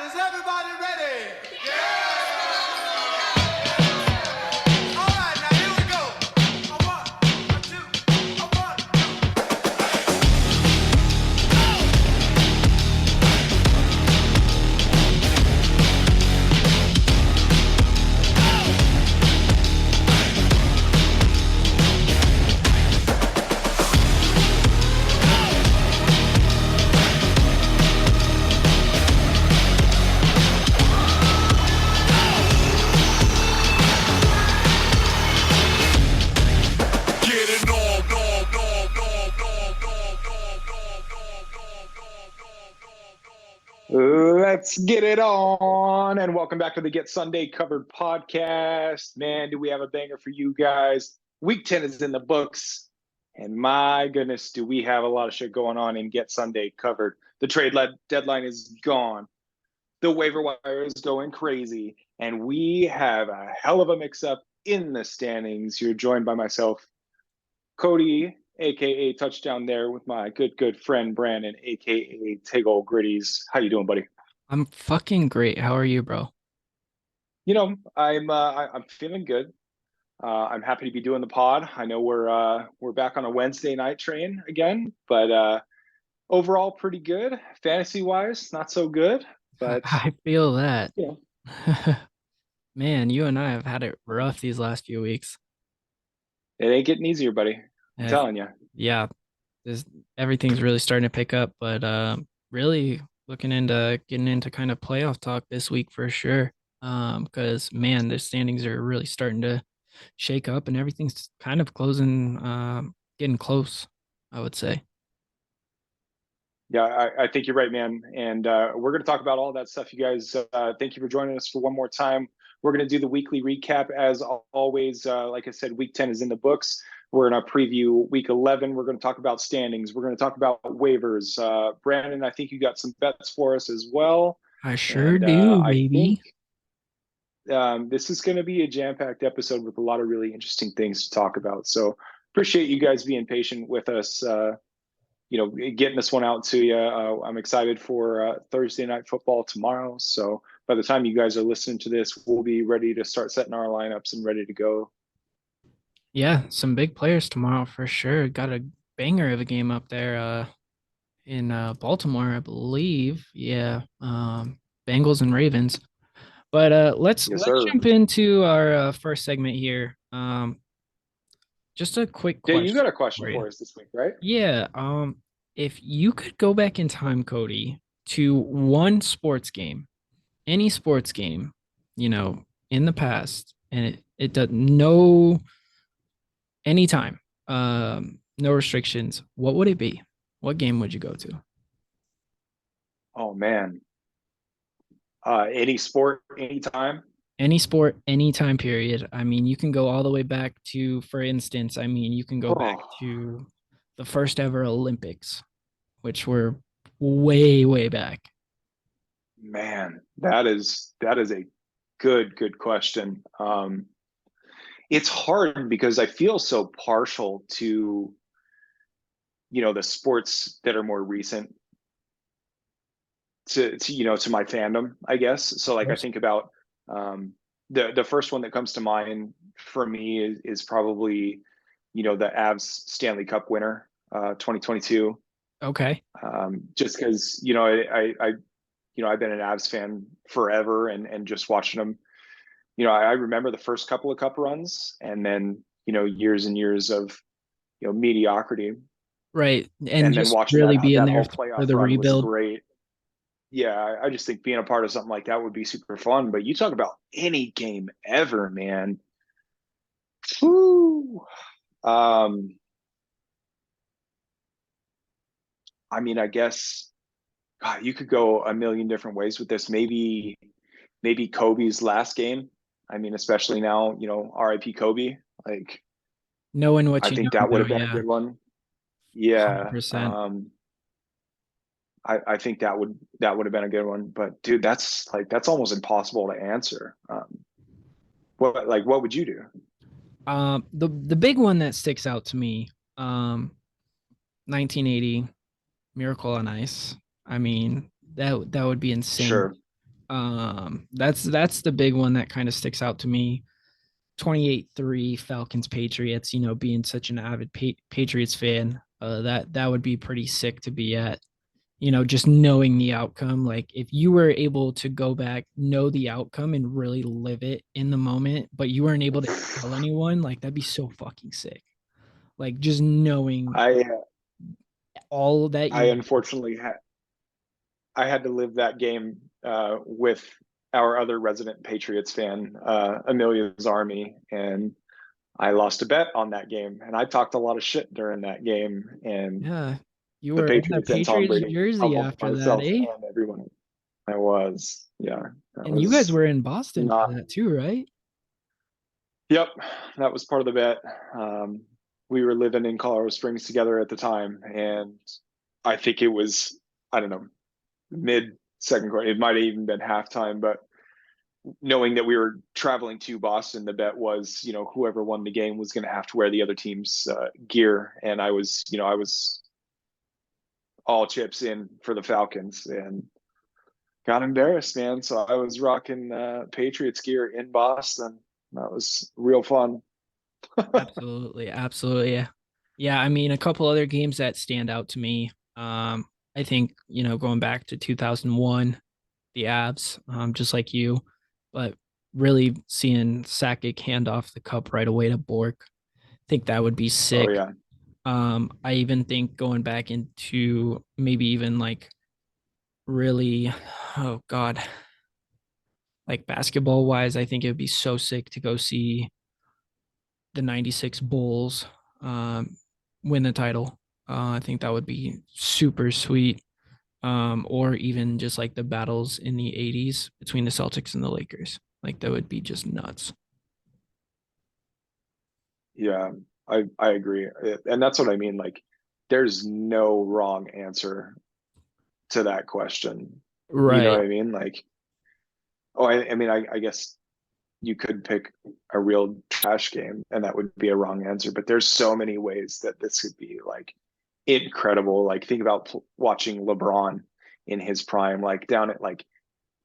Is everybody ready? Yeah! All right, now here we go. A one, a two, a one, Let's get it on, and welcome back to the Get Sunday Covered podcast. Man, do we have a banger for you guys. Week 10 is in the books, and my goodness, do we have a lot of shit going on in Get Sunday Covered. The trade deadline is gone. The waiver wire is going crazy, and we have a hell of a mix-up in the standings. You're joined by myself, Cody, aka Touchdown there, with my good friend Brandon, aka Tiggle Gritties. How you doing, buddy? I'm fucking great. How are you, bro? I'm feeling good. I'm happy to be doing the pod. I know we're back on a Wednesday night train again, but overall pretty good. Fantasy wise, not so good, but I feel that. yeah, Man, you and I have had it rough these last few weeks. it ain't getting easier, buddy. I'm Uh, telling you. yeah, this, everything's really starting to pick up, but really looking into getting into kind of playoff talk this week for sure. Because man, the standings are really starting to shake up and everything's kind of closing, getting close, I would say. Yeah, I think you're right, man. And we're going to talk about all that stuff, you guys. Thank you for joining us for one more time. We're going to do the weekly recap as always. Like I said, week 10 is in the books. We're going to preview week 11. We're going to talk about standings. We're going to talk about waivers. Brandon, I think you got some bets for us as well. I sure And do, I think baby. this is going to be a jam-packed episode with a lot of really interesting things to talk about. So appreciate you guys being patient with us. Getting this one out to you. I'm excited for Thursday night football tomorrow. So by the time you guys are listening to this, we'll be ready to start setting our lineups and ready to go. Yeah, some big players tomorrow for sure. Got a banger of a game up there in Baltimore, I believe. Yeah, Bengals and Ravens. But Yes, let's sir. jump into our first segment here. Just a quick Jay, you got question a question for you. for us this week, right? Yeah, if you could go back in time, Cody, to one sports game, any sports game, you know, in the past, and it does no anytime, no restrictions, what would it be? What game would you go to? Oh man. Any sport, anytime. Any sport, any time period. I mean, you can go all the way back to, for instance, I mean, you can go back Oh to the first ever Olympics, which were way, way back. man, that is a good question. It's hard because I feel so partial to the sports that are more recent to my fandom, I guess. So Of like I course. think about the first one that comes to mind for me is probably the Avs Stanley Cup winner 2022. Okay. Just because I've been an Avs fan forever and just watching them. I remember the first couple of cup runs and then years and years of mediocrity, Right. And and then just watching that really being that there whole for playoff the run was rebuild. great. Yeah, I just think being a part of something like that would be super fun. But you talk about any game ever, man. Whew. Um, I mean, I guess God, you could go a million different ways with this. Maybe Kobe's last game. I mean, especially now, RIP Kobe. Like, Knowing what I you know think that would now, have been a yeah. good one. Yeah. 100%. I think that would have been a good one. But dude, that's almost impossible to answer. What would you do? The big one that sticks out to me, 1980 Miracle on Ice. I mean, that would be insane. Sure. That's the big one that kind of sticks out to me. 28-3 Falcons Patriots, being such an avid Patriots fan, that would be pretty sick to be at. Just knowing the outcome. Like if you were able to go back, know the outcome and really live it in the moment, but you weren't able to tell anyone, like that'd be so fucking sick. Like just knowing I all that I you unfortunately I had to live that game with our other resident Patriots fan, Amelia's Army, and I lost a bet on that game, and I talked a lot of shit during that game, and yeah, you the were in the Patriots and Tom Patriots Brady jersey pummeled after that, myself eh? and everyone. I was, yeah, that And you guys was were in Boston for not. that too, right? Yep, that was part of the bet. We were living in Colorado Springs together at the time, and I think it was, I don't know, mid second quarter. It might have even been halftime, but knowing that we were traveling to Boston, the bet was, whoever won the game was going to have to wear the other team's gear, and I was all chips in for the Falcons, and got embarrassed, man. So I was rocking Patriots gear in Boston. That was real fun. Absolutely, absolutely. Yeah. Yeah, I mean, a couple other games that stand out to me. I think, going back to 2001, the Avs, just like you, but really seeing Sakic hand off the cup right away to Bork. I think that would be Oh sick. yeah, I even think going back into maybe even like really, oh God, like basketball wise, I think it would be so sick to go see the 96 Bulls win the title. I think that would be super sweet. Or even just like the battles in the 80s between the Celtics and the Lakers. Like that would be just nuts. yeah. I agree, and that's what I mean. Like, there's no wrong answer to that question. You know Right. what I mean? Like, oh, I mean, I guess you could pick a real trash game and that would be a wrong answer, but there's so many ways that this could be like incredible. Like think about watching LeBron in his prime, like down at like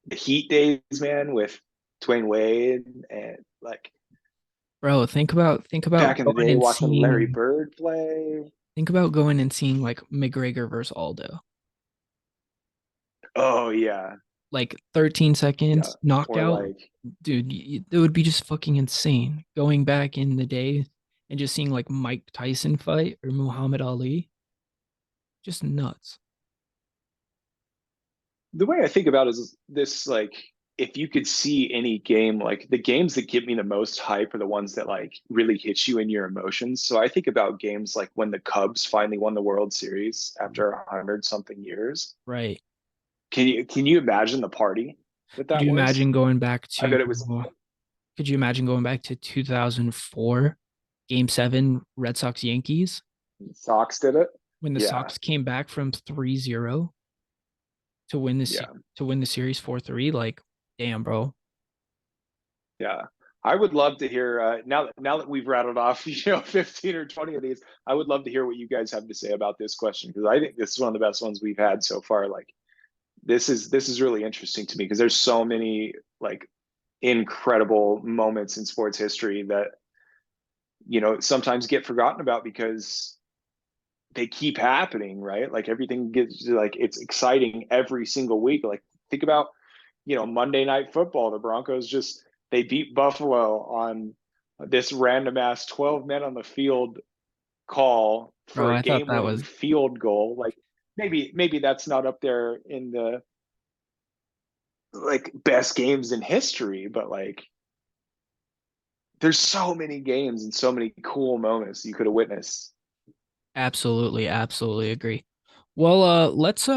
the Heat days, man, with Dwayne Wade, and like Bro, think about back in the going day and watching Larry seeing Bird play. think about going and seeing like McGregor versus Aldo. Oh yeah, Like 13 yeah. seconds Or knockout. like, Dude, it would be just fucking insane. Going back in the day and just seeing like Mike Tyson fight or Muhammad Ali. Just nuts. the way I think about it is this, like, if you could see any game, like the games that give me the most hype are the ones that like really hit you in your emotions. So I think about games like when the Cubs finally won the World Series after 100 something years. Right. Can you imagine the party that Could that you was? imagine going back I to bet it was. could you imagine going back to 2004, Game 7, Red Sox Yankees, Sox did it. when the Yeah, Sox came back from 3-0 to win the yeah, to win the series 4-3? Like, damn, bro. yeah. I would love to hear now that we've rattled off 15 or 20 of these. I would love to hear what you guys have to say about this question, because I think this is one of the best ones we've had so far. Like, this is really interesting to me because there's so many like incredible moments in sports history that sometimes get forgotten about because they keep happening, right? Like everything gets, like, it's exciting every single week. Like think about Monday Night Football. The Broncos just, they beat Buffalo on this random ass 12 men on the field call Bro, for a I thought game that winning was field goal. Like maybe that's not up there in the like best games in history, but like there's so many games and so many cool moments you could have witnessed. absolutely, absolutely agree. Well, let's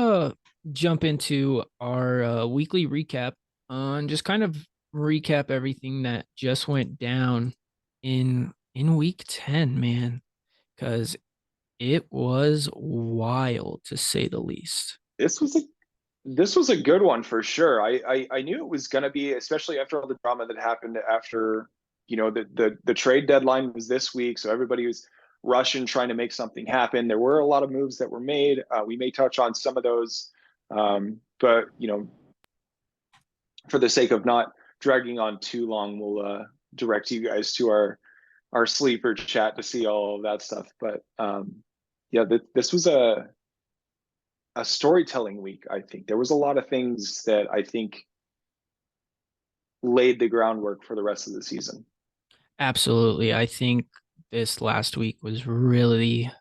jump into our weekly recap and just kind of recap everything that just went down in week 10, man, because it was wild to say the least. This was a good one for sure. I knew it was going to be, especially after all the drama that happened after the trade deadline was this week, so everybody was rushing trying to make something happen. There were a lot of moves that were made. We may touch on some of those, but for the sake of not dragging on too long, we'll direct you guys to our sleeper chat to see all of that stuff. But yeah, this was a storytelling week. I think there was a lot of things that I think laid the groundwork for the rest of the season. Absolutely. I think this last week was really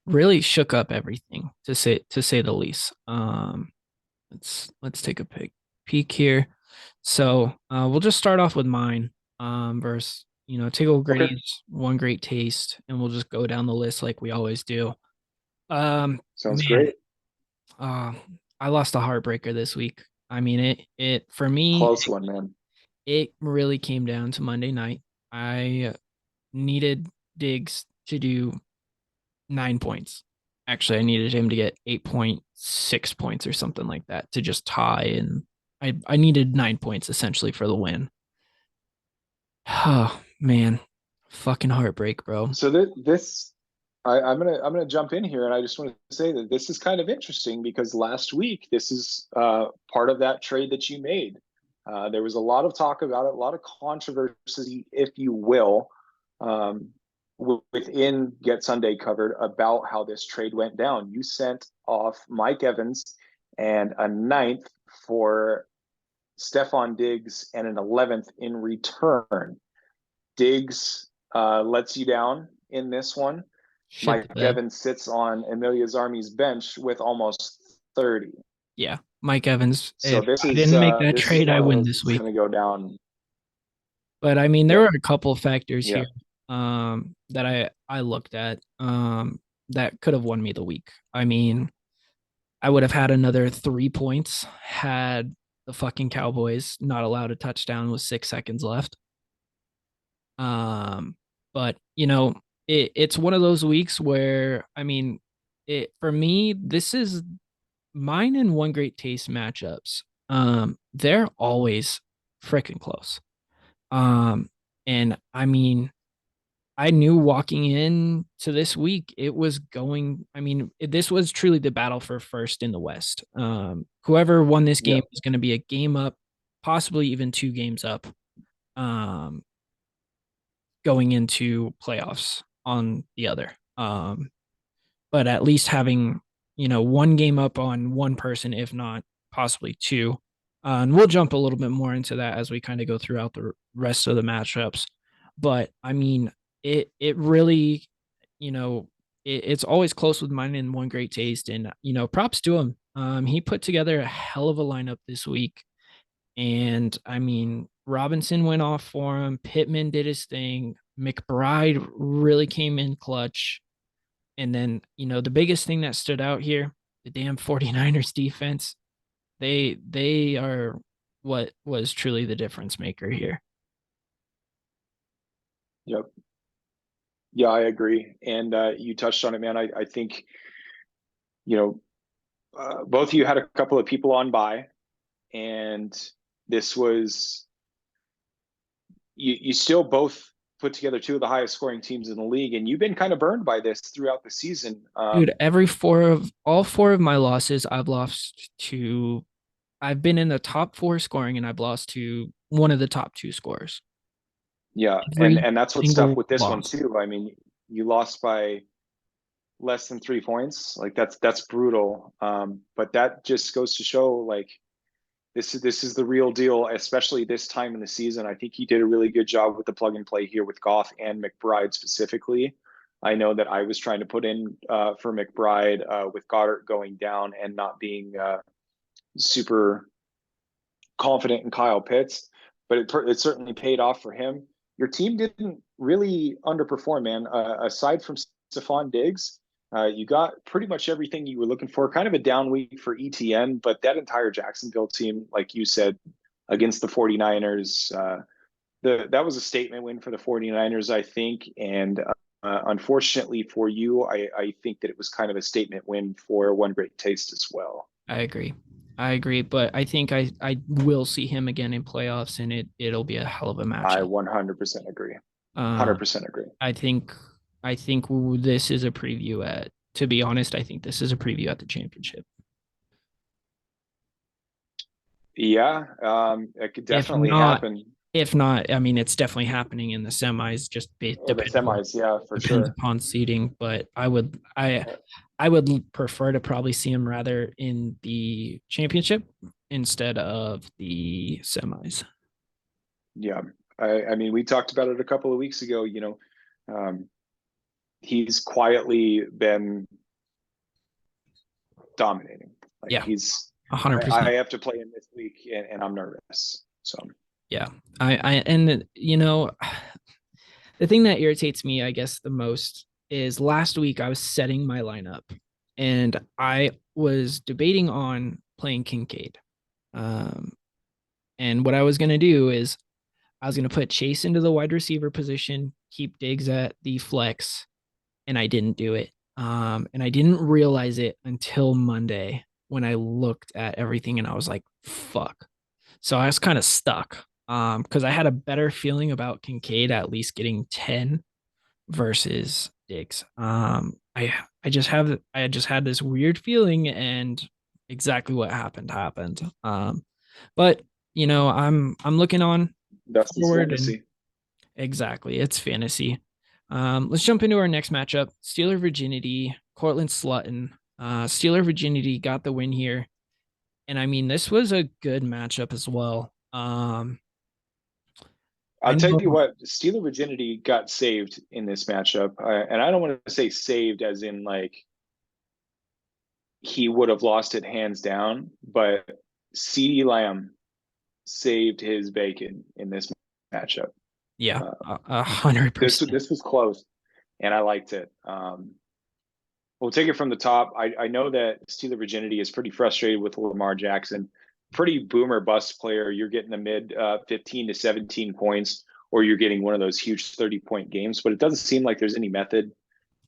really shook up everything to say the least. Let's take a peek here. So we'll just start off with mine. Versus Tickle Okay, Gritty's One Great Taste, and we'll just go down the list like we always do. sounds Man, great. uh, I lost a heartbreaker this week. I mean, it for me, Close one, man. it really came down to Monday night. I needed Diggs to do 9 points. Actually, I needed him to get 8.6 points or something like that to just tie, and I needed 9 points essentially for the win. Oh man, fucking heartbreak, bro. So I'm gonna jump in here, and I just want to say that this is kind of interesting because last week this is part of that trade that you made. There was a lot of talk about it, a lot of controversy, if you will, um, within Get Sunday Covered about how this trade went down. You sent off Mike Evans and a ninth for Stefon Diggs and an 11th in return. Diggs lets you down in this one. Shit Mike the bed. Evans sits on Amelia Zarmi's bench with almost 30. Yeah, Mike Evans. So If I didn't make that this is trade, I one of win those this that's week. going to go down. But I mean, there were Yep. a couple of factors Yeah. here that I looked at that could have won me the week. I mean, I would have had another 3 points had the fucking Cowboys not allowed a touchdown with 6 seconds left. Um, but it's one of those weeks where I mean, it for me, this is mine and One Great Taste matchups. They're always freaking close. Um, and I mean, I knew walking in to this week, it was going. I mean, this was truly the battle for first in the West. Whoever won this game Yep. is going to be a game up, possibly even 2 games up. Um, Going into playoffs on the other. But at least having, one game up on one person, if not possibly two. And we'll jump a little bit more into that as we kind of go throughout the rest of the matchups. But I mean, it really, it's always close with mine in One Great Taste. And, props to him. He put together a hell of a lineup this week. And I mean, Robinson went off for him. Pittman did his thing. McBride really came in clutch. And then, the biggest thing that stood out here, the damn 49ers defense. They are what was truly the difference maker here. Yep. Yeah, I agree. And you touched on it, man. I think, you know, both of you had a couple of people on by, and this was, you still both put together two of the highest scoring teams in the league, and you've been kind of burned by this throughout the season. Dude, all four of my losses, I've been in the top four scoring and I've lost to one of the top two scorers. Yeah, Every and that's what's tough single with this one loss. too. I mean, you lost by less than 3 points. Like that's brutal. But that just goes to show, like, this is the real deal, especially this time in the season. I think he did a really good job with the plug and play here with Goff and McBride specifically. I know that I was trying to put in for McBride with Goddard going down and not being super confident in Kyle Pitts, but it certainly paid off for him. Your team didn't really underperform, man. Aside from Stephon Diggs, you got pretty much everything you were looking for. Kind of a down week for ETN, but that entire Jacksonville team, like you said, against the 49ers, that was a statement win for the 49ers, I think. And unfortunately for you, I think that it was kind of a statement win for One Great Taste as well. I agree. I agree, but I think I will see him again in playoffs, and it'll be a hell of a I matchup. 100% agree. Um, 100% agree. I think this is a preview at. To be honest, I think this is a preview at the championship. Yeah, it could If definitely not, happen. if not, I mean, it's definitely happening in the semis. Just Or the semis, yeah, for depends sure. upon seeding. But I would prefer to probably see him rather in the championship instead of the semis. Yeah, I mean, we talked about it a couple of weeks ago. Um, he's quietly been dominating. Like Yeah, he's, hundred I percent. have to play him this week, and I'm nervous. So Yeah, and the thing that irritates me, I guess, the most is last week I was setting my lineup and I was debating on playing Kincaid. Um, and what I was going to do is I was going to put Chase into the wide receiver position, keep Diggs at the flex, and I didn't do it. And I didn't realize it until Monday when I looked at everything and I was like, fuck. So I was kind of stuck because I had a better feeling about Kincaid at least getting 10 versus Diggs. I just had this weird feeling and exactly what happened. But I'm looking on that's his forward and fantasy. exactly it's fantasy. Let's jump into our next matchup. Steeler Virginity, Cortland Slutton. Steeler Virginity got the win here. And I mean, this was a good matchup as well. I I'll tell know, you what, Steeler Virginity got saved in this matchup, and I don't want to say saved as in like he would have lost it hands down, but CeeDee Lamb saved his bacon in this matchup. yeah, Uh, 100%. this was close, and I liked it. We'll take it from the top. I know that Steeler Virginity is pretty frustrated with Lamar Jackson. Pretty boomer bust player. You're getting the mid 15 to 17 points, or you're getting one of those huge 30-point games. But it doesn't seem like there's any method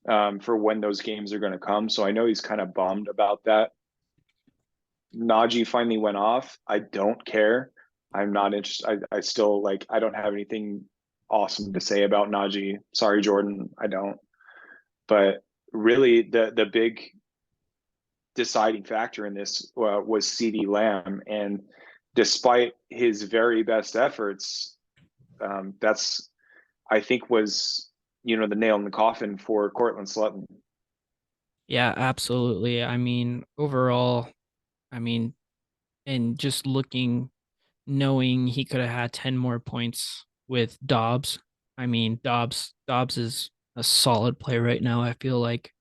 for when those games are going to come. So I know he's kind of bummed about that. Najee finally went off. I don't care. I'm not interested. I still like. I don't have anything awesome to say about Najee. Sorry, Jordan. I don't. But really, the big deciding factor in this was CeeDee Lamb, and despite his very best efforts, that's I think was the nail in the coffin for Cortland Sutton. Yeah, absolutely. I mean, overall, I mean, and just looking, knowing he could have had 10 more points with Dobbs. I mean, Dobbs is a solid play right now, I feel like,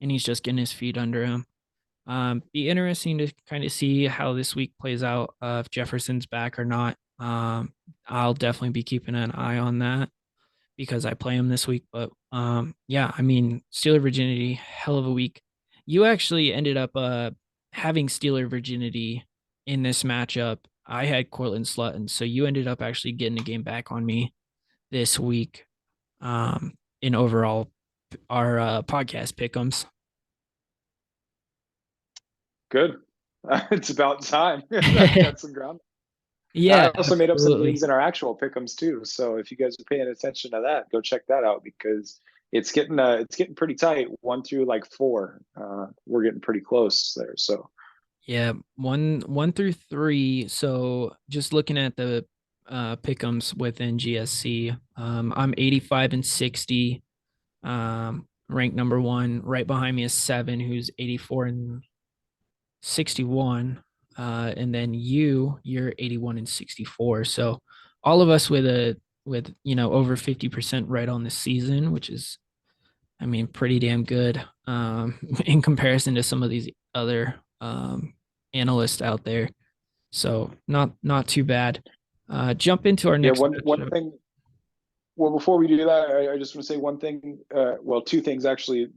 and he's just getting his feet under him. Be interesting to kind of see how this week plays out, if Jefferson's back or not. I'll definitely be keeping an eye on that because I play him this week. But yeah, I mean, Steeler Virginity, hell of a week. You actually ended up having Steeler Virginity in this matchup. I had Cortland Slutton, so you ended up actually getting a game back on me this week. In overall our podcast pickums. Good. It's about time. I've got some ground. I Yeah, also made up some absolutely. games in our actual pick'ems too. So if you guys are paying attention to that, go check that out because it's getting pretty tight. 1 through like 4, we're getting pretty close there. So Yeah, one through three. So just looking at the pickums within GSC, I'm 85 and 60, ranked number one. Right behind me is seven, who's 84 and 61. And then you're 81 and 64. So all of us with over 50% right on the season, which is I mean pretty damn good in comparison to some of these other analysts out there. So not too bad. Jump into our yeah, next one matchup. thing. Well, before we do that, I just want to say one thing. Well, two things actually.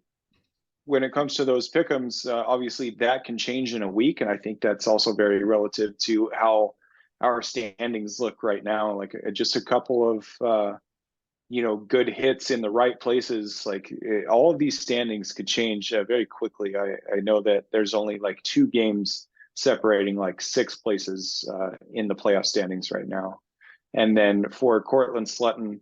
When it comes to those pick'ems, obviously that can change in a week, and I think that's also very relative to how our standings look right now. Like just a couple of good hits in the right places. Like all of these standings could change very quickly. I know that there's only like 2 games separating like 6 places in the playoff standings right now. And then for Cortland Slutton,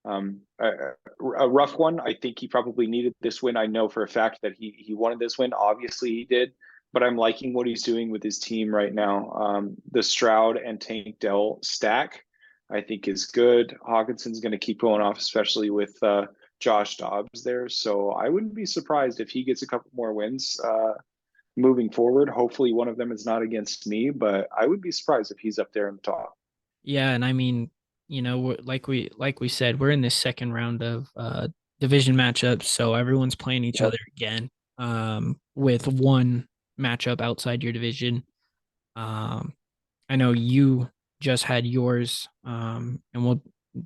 a rough one. I think he probably needed this win. I know for a fact that he wanted this win. Obviously, he did. but I'm liking what he's doing with his team right now. The Stroud and Tank Dell stack, I think, is good. Hawkinson's going to keep going off, especially with Josh Dobbs there. So I wouldn't be surprised if he gets a couple more wins moving forward. Hopefully one of them is not against me, but I would be surprised if he's up there in the top. Yeah, and I mean, like we said, we're in this second round of division matchups, so everyone's playing each Yep. other again. With one matchup outside your division. Um, I know you just had yours, and we'll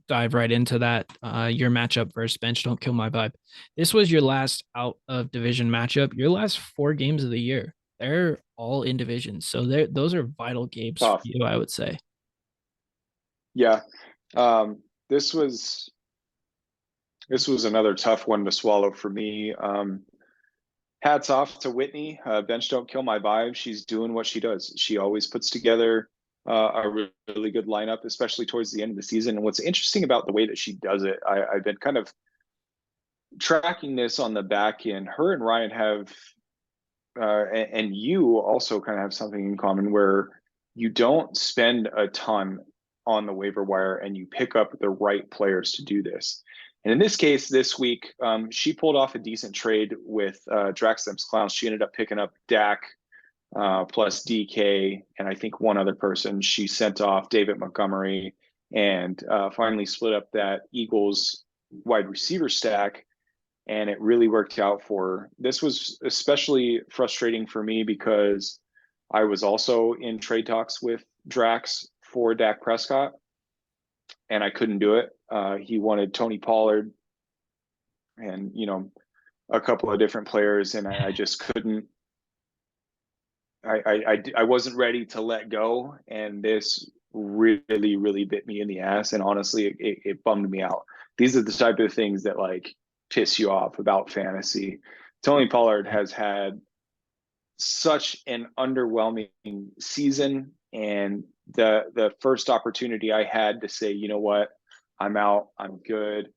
dive right into that. Your matchup versus Bench Don't Kill My Vibe. This was your last out of division matchup. Your last 4 games of the year. They're all in divisions, so those are vital games for Tough. you, I would say. Yeah. Um, this was another tough one to swallow for me. Hats off to Whitney. Bench Don't Kill My Vibe. She's doing what she does. She always puts together a really good lineup, especially towards the end of the season. And what's interesting about the way that she does it, I've been kind of tracking this on the back end. Her and Ryan have, and you also kind of have something in common where you don't spend a ton on the waiver wire and you pick up the right players to do this. And in this case, this week, she pulled off a decent trade with Draxthem's Clowns. She ended up picking up Dak plus DK, and I think one other person. She sent off David Montgomery and finally split up that Eagles wide receiver stack. And it really worked out for her. This was especially frustrating for me because I was also in trade talks with Drax for Dak Prescott, and I couldn't do it. He wanted Tony Pollard and, a couple of different players, and I just couldn't. I wasn't ready to let go, and this really, really bit me in the ass. And honestly, it bummed me out. These are the type of things that like piss you off about fantasy. Tony Pollard has had such an underwhelming season, and the first opportunity I had to say, you know what, I'm out, I'm good.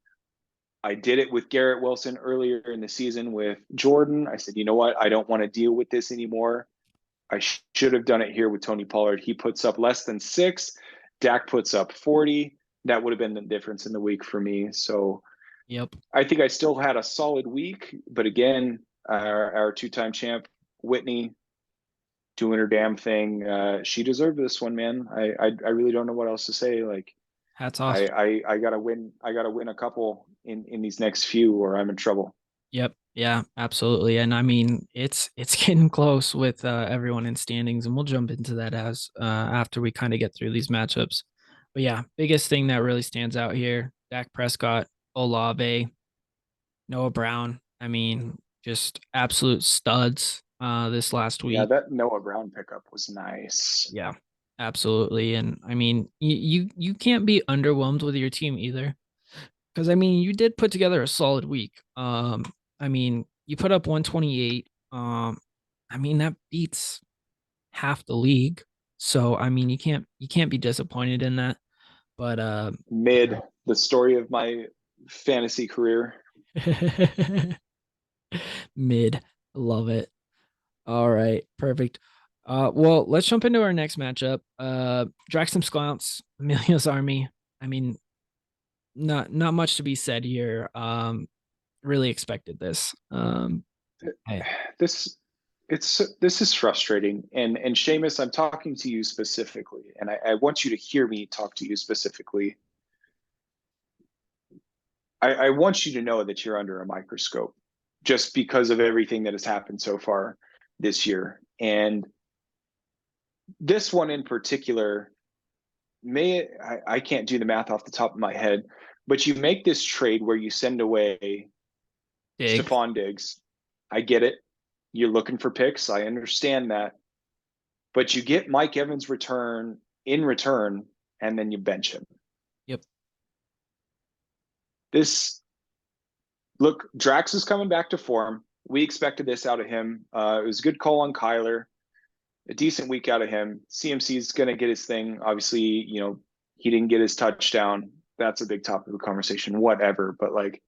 I did it with Garrett Wilson earlier in the season with Jordan. I said, you know what, I don't want to deal with this anymore. I should have done it here with Tony Pollard. He puts up less than 6. Dak puts up 40. That would have been the difference in the week for me. So Yep. I think I still had a solid week. But again, our two-time champ, Whitney, doing her damn thing. She deserved this one, man. I really don't know what else to say. Like Hats off. I gotta win. I gotta win a couple in these next few, or I'm in trouble. Yep. Yeah, absolutely. And I mean, it's getting close with everyone in standings, and we'll jump into that as after we kind of get through these matchups. But yeah, biggest thing that really stands out here, Dak Prescott, Olave, Noah Brown. I mean, just absolute studs this last Yeah, week. that Noah Brown pickup was nice. Yeah, absolutely. And I mean, you can't be underwhelmed with your team either. Because I mean, you did put together a solid week. I mean, you put up 128. I mean, that beats half the league. So I mean, you can't be disappointed in that. But Mid, the story of my fantasy career. mid, love it. All right, perfect. Well, let's jump into our next matchup. Draxtham Scounts, Amelia's Army. I mean, not much to be said here. Really expected this. I, This this is frustrating. And Seamus, I'm talking to you specifically, and I want you to hear me talk to you specifically. I want you to know that you're under a microscope just because of everything that has happened so far this year. And this one in particular, I can't do the math off the top of my head, but you make this trade where you send away Diggs. Stephon Diggs. I get it. You're looking for picks. I understand that. But you get Mike Evans in return, and then you bench him. Yep. Look, Drax is coming back to form. We expected this out of him. It was a good call on Kyler, a decent week out of him. CMC is going to get his thing. Obviously, he didn't get his touchdown. That's a big topic of conversation, whatever. But like,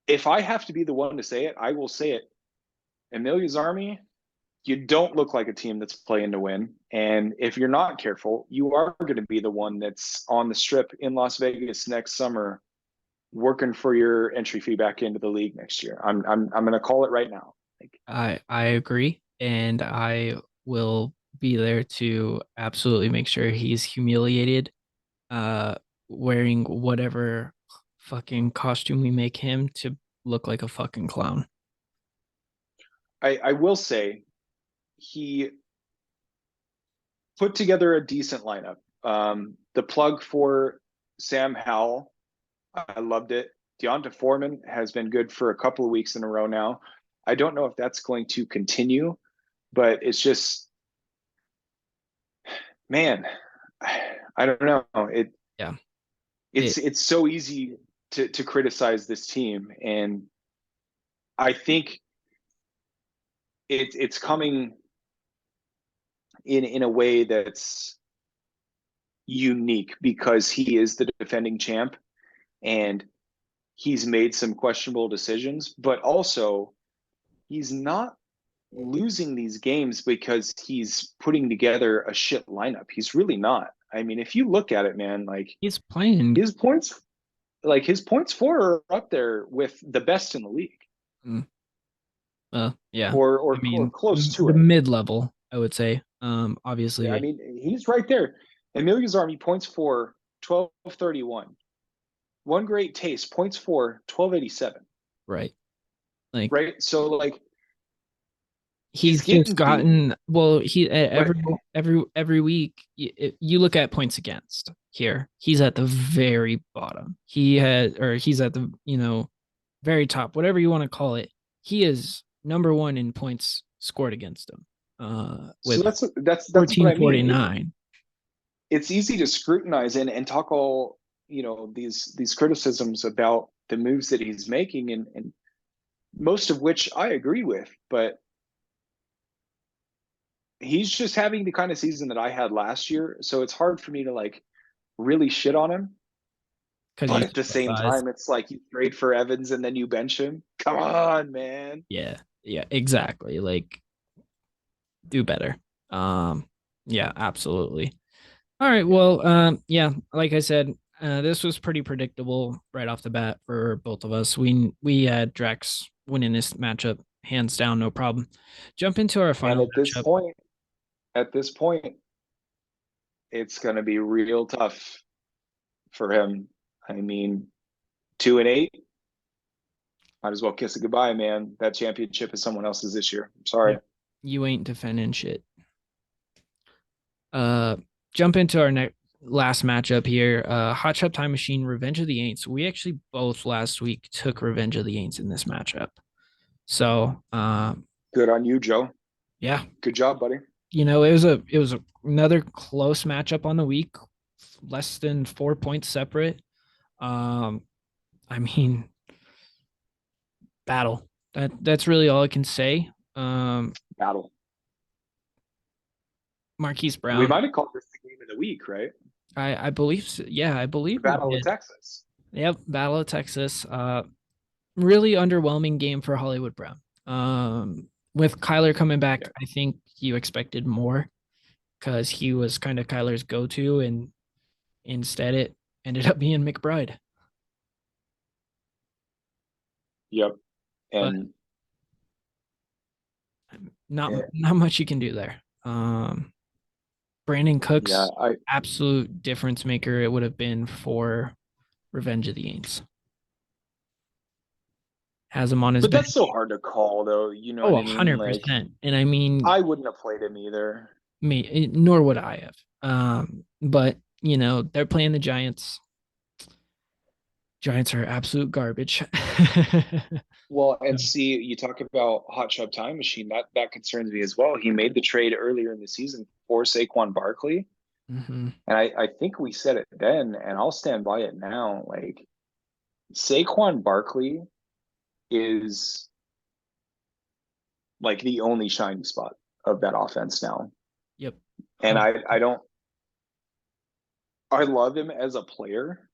if I have to be the one to say it, I will say it. Amelia's Army, you don't look like a team that's playing to win. And if you're not careful, you are going to be the one that's on the strip in Las Vegas next summer, working for your entry fee back into the league next year. I'm going to call it right now. Like, I agree, and I will be there to absolutely make sure he's humiliated, uh, wearing whatever fucking costume we make him to look like a fucking clown. I will say he put together a decent lineup. The plug for Sam Howell, I loved it. Deonta Foreman has been good for a couple of weeks in a row now. I don't know if that's going to continue, but it's just, man, I don't know. Yeah. It's so easy to criticize this team, and I think it's coming in a way that's unique because he is the defending champ and he's made some questionable decisions, but also he's not losing these games because he's putting together a shit lineup. He's really not. I mean, if you look at it, man, like He's playing. his points, his points for are up there with the best in the league, mm, yeah. or I mean, close to the it. mid-level, I would say. Yeah, I Obviously, mean, he's right there. Amelia's Army points for 1231. One Great Taste points for 1287. right. Like Right. So like he's he's just getting beat, gotten well, he but every week you look at points against here. He's at the very bottom. He's at the, very top, whatever you want to call it. He is number 1 in points scored against him. so With that's what I mean. 1449. It's easy to scrutinize and talk all, these criticisms about the moves that he's making, and most of which I agree with, but he's just having the kind of season that I had last year. So it's hard for me to like really shit on him. Because But he's at the same size. time, it's like you trade for Evans and then you bench him. Come on, man. Yeah, yeah, exactly. Like, do better. Yeah, absolutely. All right. Well, yeah, like I said, this was pretty predictable right off the bat for both of us. We had Drex winning this matchup hands down, no problem. Jump into our And final matchup. at this point, it's going to be real tough for him. I mean, 2-8, might as well kiss it goodbye, man. That championship is someone else's this year. I'm sorry. Yep. You ain't defending shit. Uh, jump into our next last matchup here. Hot Shot Time Machine, Revenge of the Aints. We actually both last week took Revenge of the Aints in this matchup. So, Good on you, Joe. yeah, Good job, buddy. it was another close matchup on the week, less than 4 points separate. Um, I mean, battle. That's really all I can say. Battle. Marquise We Brown, might have called this the game of the week, right? I believe so. Yeah, I The believe we Battle of did. Texas. Yep, Battle of Texas. Really underwhelming game for Hollywood Brown. With Kyler coming back, Yeah. I think you expected more because he was kind of Kyler's go-to, and instead it ended up being McBride. Yep. But And not eh, not much you can do there. Brandon yeah, Cooks, absolute difference maker it would have been for Revenge of the Aints. Has him on his but bench. that's so hard to call, though. You know Oh, what I mean? Like, 100%. And I mean, I wouldn't have played him either. nor would I have. But they're playing the Giants. Giants are absolute garbage. Well, and see, you talk about Hot Shot Time Machine. That concerns me as well. He made the trade earlier in the season for Saquon Barkley, hmm and I think we said it then, and I'll stand by it now. Like, Saquon Barkley is like the only shining spot of that offense now. Yep. And 100. I don't I love him as a player,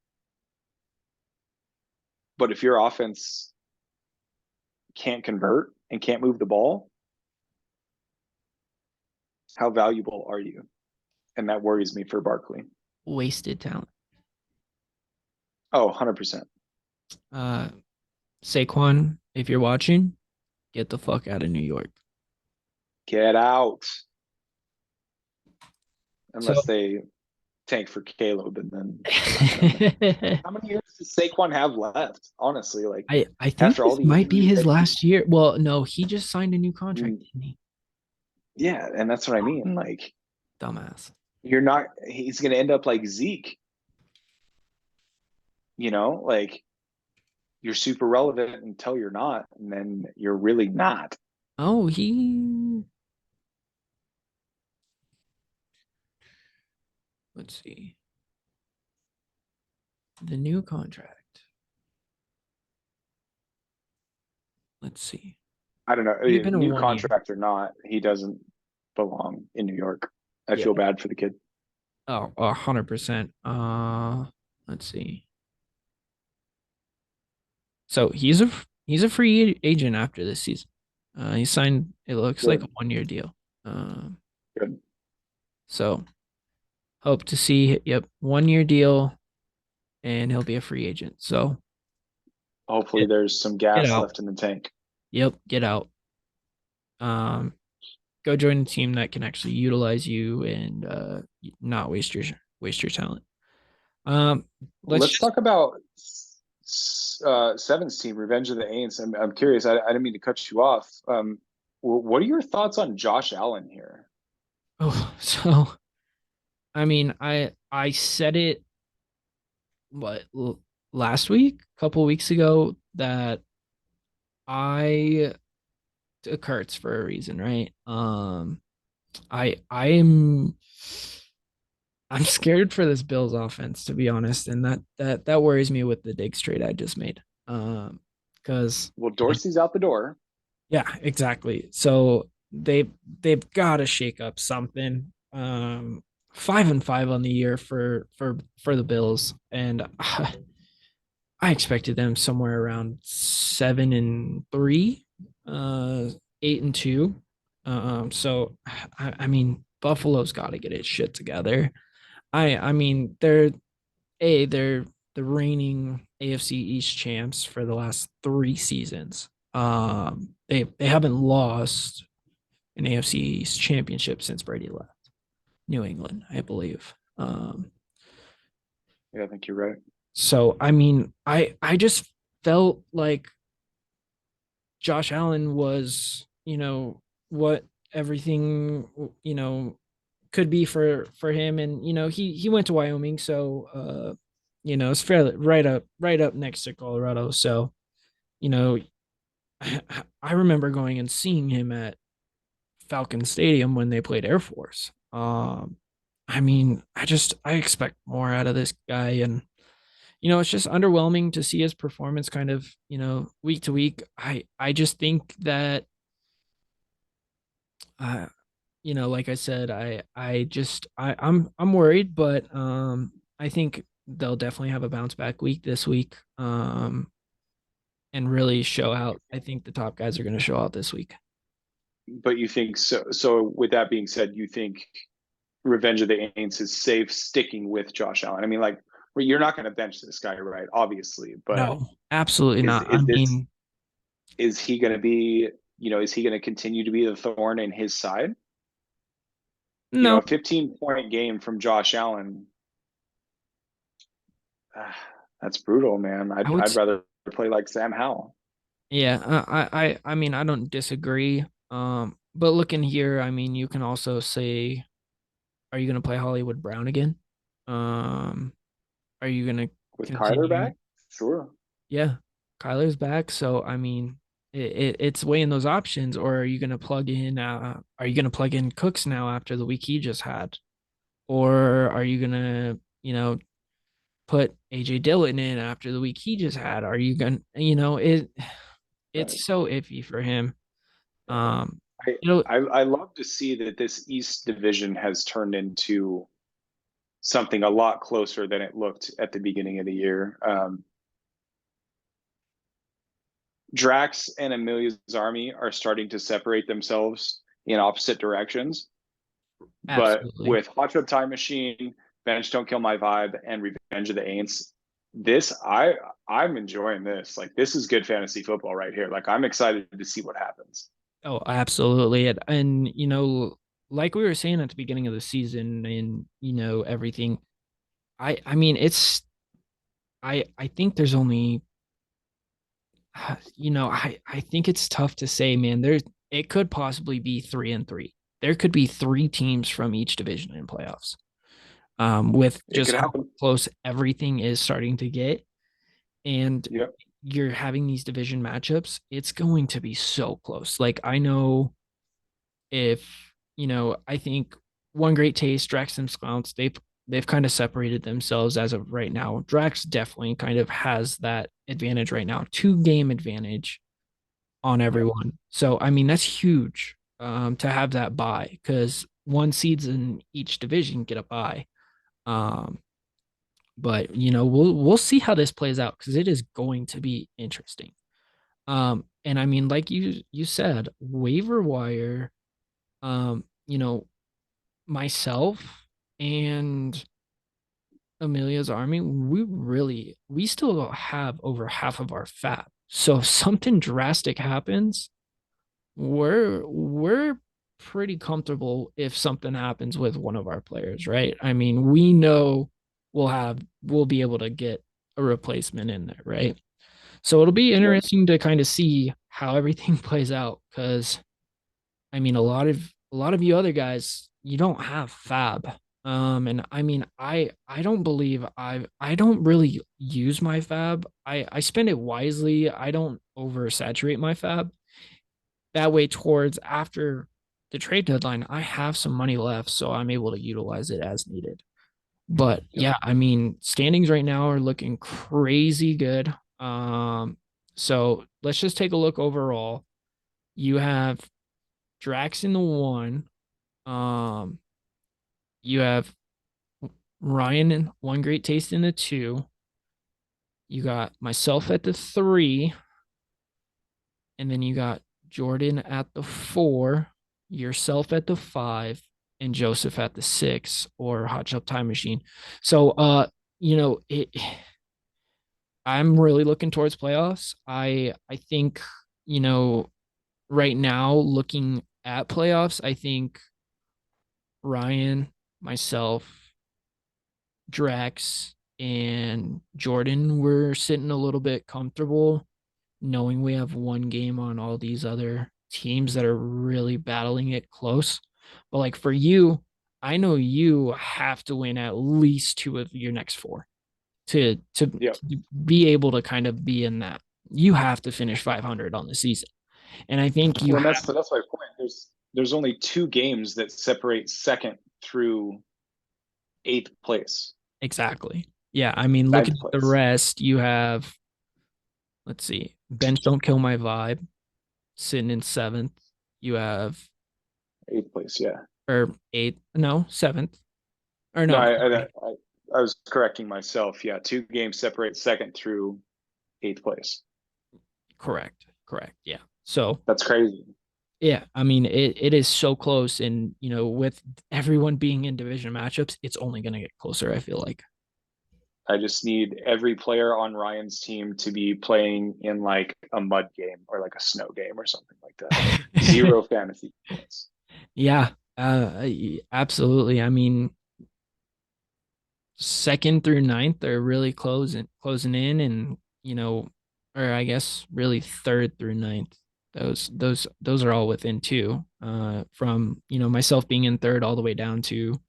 but if your offense can't convert and can't move the ball, How valuable are you? And that worries me for Barkley. Wasted talent. Oh, 100%. Uh, Saquon, if you're watching, get the fuck out of New York. Get out. So Unless they tank for Caleb, and then I don't know. How many years does Saquon have left? Honestly, like I think after all this the might be injuries his that last year. Well, no, he just signed a new contract, didn't he? yeah, and that's what I mean. Like Dumbass. you're not he's gonna end up like Zeke, like you're super relevant until you're not, and then you're really not. Oh, he. Let's see. The new contract. Let's see. I don't know. Would have been a New 1 year. contract or not, he doesn't belong in New York. I Yeah. feel bad for the kid. Oh, 100%. Let's see. So he's a free agent after this season. He signed. It looks like a Good, 1 year deal. Um, good. so hope to see. Yep, 1 year deal, and he'll be a free agent. So Hopefully, get, there's some get gas out. left in the tank. Yep, get out. Um, go join a team that can actually utilize you and not waste your talent. Um, let's Let's just. talk about Seven's team, Revenge of the Aints. I'm curious. I didn't mean to cut you off. What are your thoughts on Josh Allen here? Oh, so I mean, I said it what last week, a couple weeks ago that I took Kurtz for a reason, right? I'm scared for this Bills offense, to be honest, and that worries me with the Diggs trade I just made. Because Well, Dorsey's out the door. yeah, exactly. So they've got to shake up something. 5-5 on the year for the Bills, and I expected them somewhere around 7-3, 8-2. So I mean Buffalo's got to get its shit together. I mean they're the reigning AFC East champs for the last 3 seasons. They haven't lost an AFC East championship since Brady left New England, I believe. Yeah, I think you're right. So I mean I just felt like Josh Allen was, what everything, could be for him. And, he went to Wyoming. So, it's fairly right up next to Colorado. So, you know, I remember going and seeing him at Falcon Stadium when they played Air Force. I mean, I expect more out of this guy. And, it's just underwhelming to see his performance kind of, week to week. I just think that, uh, like I said, I'm worried, but I think they'll definitely have a bounce back week this week, and really show out. I think the top guys are going to show out this week. But you think so? So with that being said, you think Revenge of the Aints is safe sticking with Josh Allen? I mean, like, you're not going to bench this guy, right? Obviously, but No, absolutely is not. I is this mean, is he going to be? Is he going to continue to be the thorn in his side? no, A 15-point game from Josh Allen. That's brutal, man. I I'd would. I'd rather play like Sam Howell Yeah, I mean, I don't disagree. But looking here, I mean, you can also say, are you going to play Hollywood Brown again? Um, are you going to with Kyler continue? back. Sure. Yeah, Kyler's back, so I mean, it's weighing those options. Or are you gonna plug in? Are you gonna plug in Cooks now after the week he just had, or are you gonna, put AJ Dillon in after the week he just had? Are you gonna, Right. it's so iffy for him. Right. Um, I, you know, I love to see that this East division has turned into something a lot closer than it looked at the beginning of the year. Drax and Amelia's army are starting to separate themselves in opposite directions. But Absolutely. with Hot Tub Time Machine, Bench Don't Kill My Vibe, and Revenge of the Aints, this I'm enjoying this. Like this is good fantasy football right here. Like I'm excited to see what happens. Oh, absolutely. And like we were saying at the beginning of the season and everything, I mean I think there's only I think it's tough to say, man. It could possibly be 3-3. There could be three teams from each division in playoffs. With It just could how happen. close everything is starting to get, and Yep. you're having these division matchups, it's going to be so close. Like I know if I think One Great Taste, Drax and Sclounce, they've kind of separated themselves as of right now. Drax definitely kind of has that advantage right now, 2 game advantage on Yep. everyone. So I mean that's huge to have that bye because one seeds in each division get a bye. Um, but we'll see how this plays out because it is going to be interesting. And I mean, like you said, waiver wire. Um, you know, myself and Amelia's army, we still have over half of our fat. So if something drastic happens, we're pretty comfortable if something happens with one of our players, right? I mean, we know we'll be able to get a replacement in there, right? So it'll be Yep. interesting to kind of see how everything plays out because I mean, a lot of you other guys, you don't have fab. And I mean, I don't believe I don't really use my fab. I spend it wisely. I don't oversaturate my fab. That way, towards after the trade deadline, I have some money left, so I'm able to utilize it as needed. But Yep. yeah, I mean, standings right now are looking crazy good. So let's just take a look overall. You have Drax in the one. Um, you have Ryan and One Great Taste in the two. You got myself at the three, and then you got Jordan at the four, yourself at the five, and Joseph at the six, or Hot Shop Time Machine. So, it. I'm really looking towards playoffs. I think you know right now looking at playoffs, I think Ryan, myself, Drax, and Jordan were sitting a little bit comfortable knowing we have one game on all these other teams that are really battling it close. But like for you, I know you have to win at least two of your next four Yep. to be able to kind of be in that. You have to finish 500 on the season. And I think you Well, and have that's my point. There's only 2 games that separate second through eighth place, exactly. Yeah, I mean looking ninth at the place, rest, you have let's see. Bench Don't Kill My Vibe sitting in seventh. You have eighth place. Yeah. or eighth, no, seventh. Or No, no, I was correcting myself. Yeah, 2 games separate second through eighth place. correct. Correct. Yeah. So That's crazy. yeah, I mean it is so close and with everyone being in division matchups, it's only gonna get closer, I feel like. I just need every player on Ryan's team to be playing in like a mud game or like a snow game or something like that. Zero fantasy points. Yeah, absolutely. I mean, second through ninth are really closing in, and or I guess really third through ninth. Those are all within two. From myself being in third all the way down to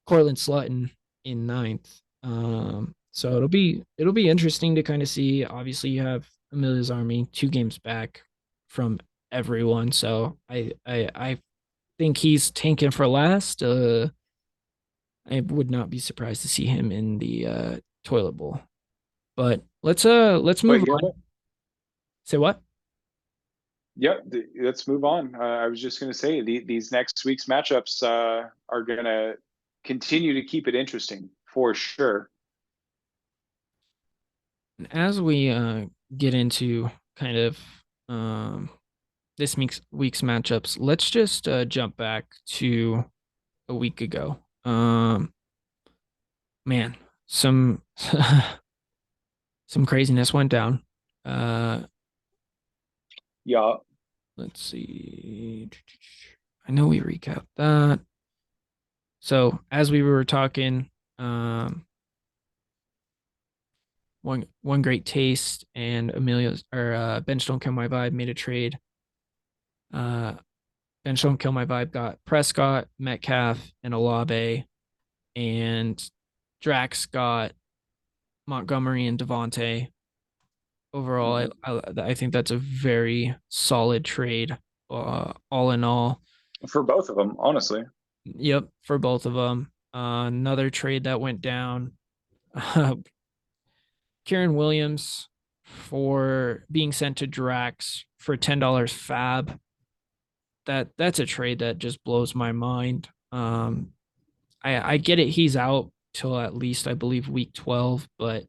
Cortland Slutton in ninth. So it'll be interesting to kind of see. Obviously, you have Amelia's Army 2 games back from everyone, so I think he's tanking for last. I would not be surprised to see him in the toilet bowl. But let's But move you know on. what? Say what? Yep. Let's move on. I was just going to say these next week's matchups are going to continue to keep it interesting for sure. And as we get into kind of um this week's matchups, let's just jump back to a week ago. Man, some some craziness went down. Uh, Yeah. let's see. I know we recapped that. So as we were talking, um, one great taste and Amelia's or Bench Don't Kill My Vibe made a trade. Uh, Bench Don't Kill My Vibe got Prescott, Metcalf, and Olave, and Drax got Montgomery and Devontae. Overall, I think that's a very solid trade. All in all, For both of them, honestly. yep, for both of them. Another trade that went down. Kieran Williams for being sent to Drax for $10 fab. That's a trade that just blows my mind. I get it. He's out till at least I believe week 12, but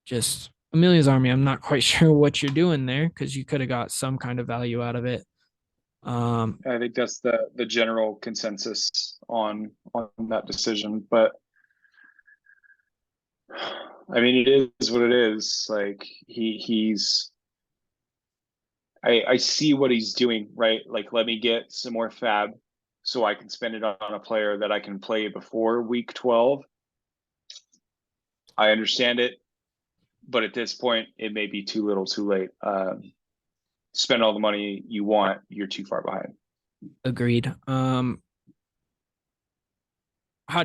just Amelia's Army. I'm not quite sure what you're doing there because you could have got some kind of value out of it. I think that's the general consensus on that decision. But I mean, it is what it is. Like he's I see what he's doing, right? Like, let me get some more fab so I can spend it on a player that I can play before week 12. I understand it, but at this point, it may be too little, too late. Spend all the money you want, you're too far behind. Agreed. Hot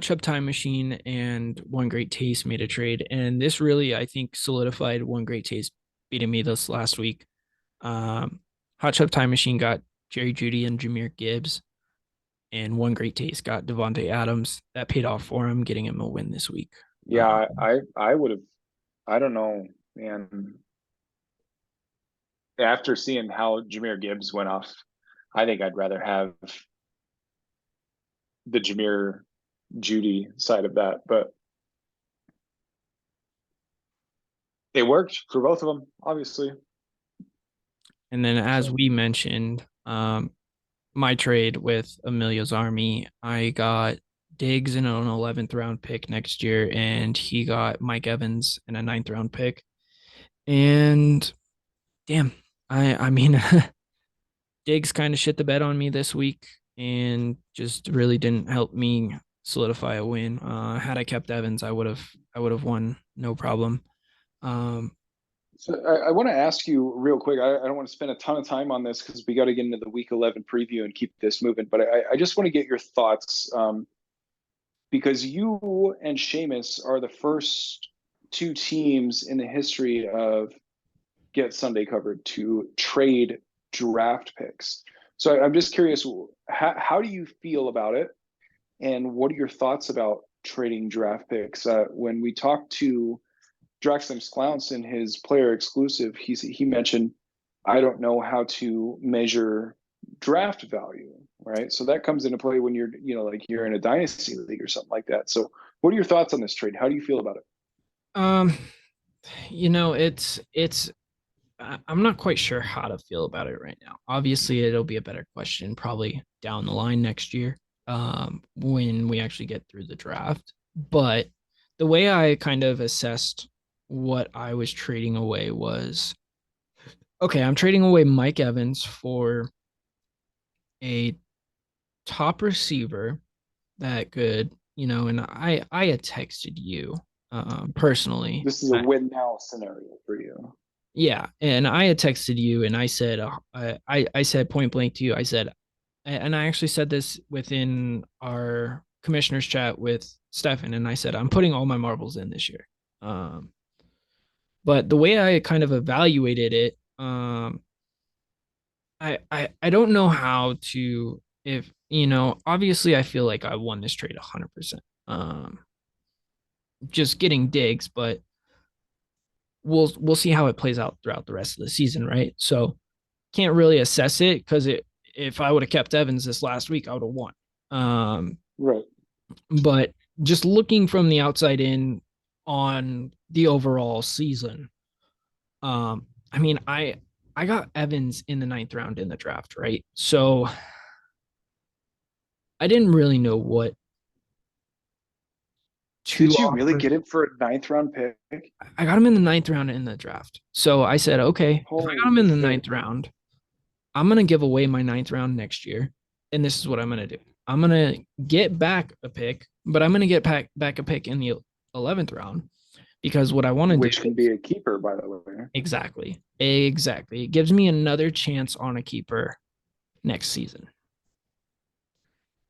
Chub Time Machine and One Great Taste made a trade, and this really I think solidified One Great Taste beating me this last week. Um, Hot Chub Time Machine got Jerry Judy and Jameer Gibbs, and One Great Taste got Devontae Adams. That paid off for him, getting him a win this week. Yeah, I would have. I don't know, man. After seeing how Jameer Gibbs went off, I think I'd rather have the Jameer Judy side of that, but it worked for both of them, obviously. And then, as So we mentioned, my trade with Amelia's Army, I got Diggs in an 11th round pick next year, and he got Mike Evans in a ninth round pick. And damn, I mean, Diggs kind of shit the bed on me this week and just really didn't help me solidify a win. Had I kept Evans, I would have won no problem. Um, So I want to ask you real quick. I don't want to spend a ton of time on this because we got to get into the Week 11 preview and keep this moving. But I just want to get your thoughts because you and Seamus are the first two teams in the history of Get Sunday Covered to trade draft picks. So I'm just curious, how do you feel about it? And what are your thoughts about trading draft picks? When we talked to Draxler's Clowns in his player exclusive, he mentioned, I don't know how to measure draft value, right? So that comes into play when you're, like you're in a dynasty league or something like that. So what are your thoughts on this trade? How do you feel about it? um, it's I'm not quite sure how to feel about it right now. Obviously, it'll be a better question probably down the line next year, when we actually get through the draft. But the way I kind of assessed what I was trading away was, okay, I'm trading away Mike Evans for a top receiver that could, and I had texted you personally. This is a win now scenario for you. Yeah, and I had texted you, and I said, I said point blank to you, I said, and I actually said this within our commissioners chat with Stefan, and I said, I'm putting all my marbles in this year. Um, but the way I kind of evaluated it, I don't know how to, if obviously I feel like I won this trade 100%. Just getting digs, but we'll see how it plays out throughout the rest of the season, right? So can't really assess it because if I would have kept Evans this last week, I would have won. Right. But just looking from the outside in on the overall season, I mean, I got Evans in the ninth round in the draft, right? So I didn't really know what to Did you really offer. get him for a ninth round pick? I got him in the ninth round in the draft. So I said, okay, if I got him Holy in the shit. ninth round, I'm gonna give away my ninth round next year. And this is what I'm gonna do. I'm gonna get back a pick, but I'm gonna get back a pick in the 11th round because what I want to do Which can be is a keeper, by the way. exactly. It gives me another chance on a keeper next season.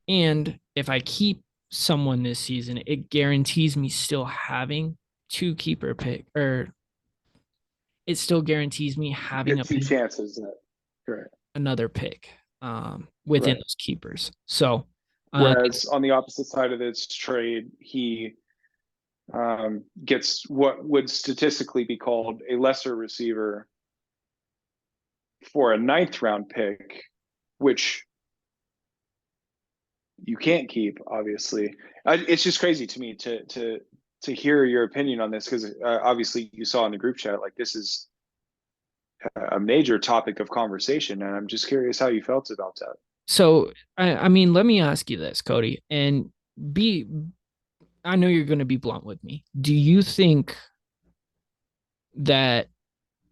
And if I keep someone this season, it guarantees me still having two keeper pick, or it still guarantees me You having get two chances. Correct. another pick within Right. those keepers. So Whereas on the opposite side of this trade, he gets what would statistically be called a lesser receiver for a ninth round pick, which you can't keep, obviously. It's just crazy to me to hear your opinion on this because obviously you saw in the group chat like this is a major topic of conversation, and I'm just curious how you felt about that. so I mean, let me ask you this, Cody, and be I know you're going to be blunt with me. Do you think that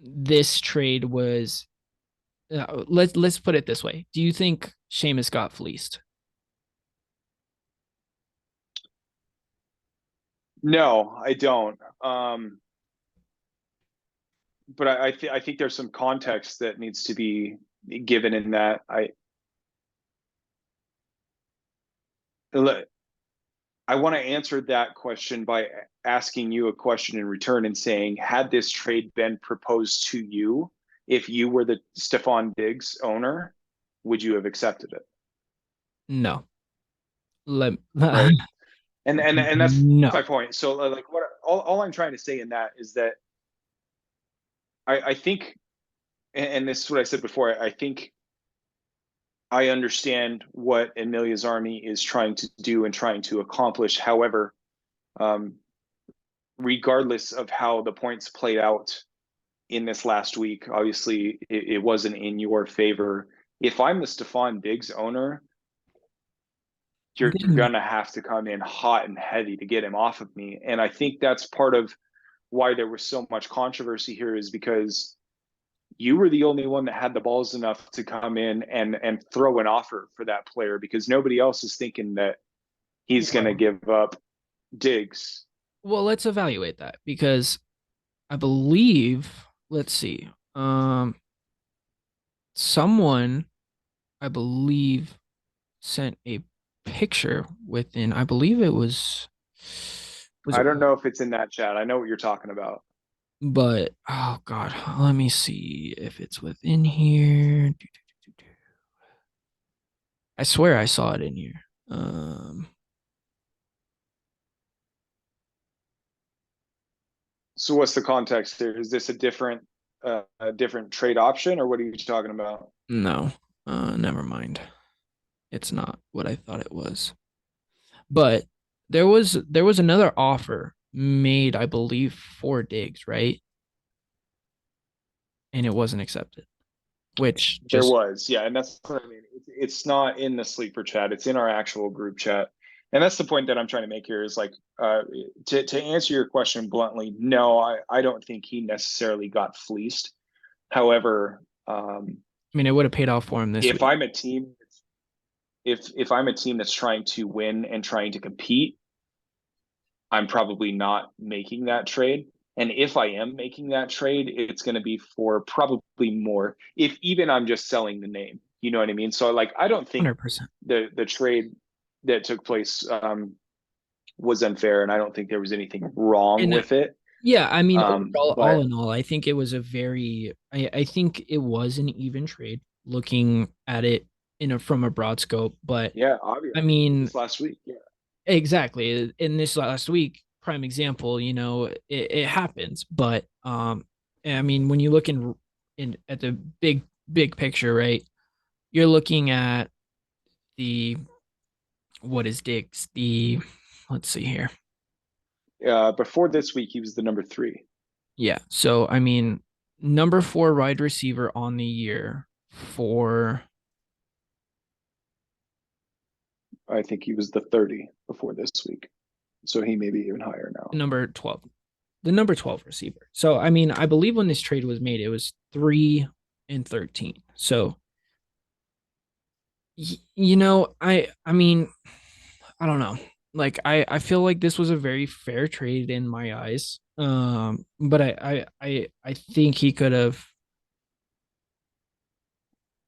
this trade was let's put it this way. Do you think Seamus got fleeced? No, I don't. But I think there's some context that needs to be given in that. I want to answer that question by asking you a question in return and saying, had this trade been proposed to you, if you were the Stephon Diggs owner, would you have accepted it? No. Let Right. And that's no. my point. So like what all I'm trying to say in that is that I think, and this is what I said before, I think I understand what Emilia's army is trying to do and trying to accomplish. However, um, regardless of how the points played out in this last week, obviously it wasn't in your favor. If I'm the Stephon Diggs owner, you're Then gonna have to come in hot and heavy to get him off of me. And I think that's part of why there was so much controversy here is because you were the only one that had the balls enough to come in and throw an offer for that player because nobody else is thinking that he's going to well, give up Diggs. well, let's evaluate that because I believe, let's see. Someone I believe sent a picture within, I believe it was I it, don't know if it's in that chat. I know what you're talking about. but oh God, let me see if it's within here. I swear I saw it in here. Um, So what's the context there? Is this a different trade option, or what are you talking about? no, never mind. It's not what I thought it was. But there was another offer made, I believe, for Diggs, right? And it wasn't accepted, which There just was, yeah, and that's what I mean. It's not in the sleeper chat; it's in our actual group chat, and that's the point that I'm trying to make here. Is like to answer your question bluntly, no, I don't think he necessarily got fleeced. However, I mean, it would have paid off for him this if week. I'm a team, if I'm a team that's trying to win and trying to compete, I'm probably not making that trade. And if I am making that trade, it's going to be for probably more. If even I'm just selling the name, you know what I mean. So like, I don't think 100%. the trade that took place was unfair, and I don't think there was anything wrong And with it. yeah, I mean, overall, all But in all, I think it was I think it was an even trade looking at it from a broad scope. But yeah, obviously I mean, this last week, yeah, exactly. In this last week, prime example, it happens. But I mean, when you look in at the big picture, right? You're looking at the what is Diggs? The let's see here. before this week, he was the number three. Yeah. So I mean, number 4 wide receiver on the year for I think he was the 30 before this week. So he may be even higher now. Number 12. The number 12 receiver. So I mean, I believe when this trade was made, it was 3 and 13. So I mean, I don't know. Like I feel like this was a very fair trade in my eyes. But I think he could have.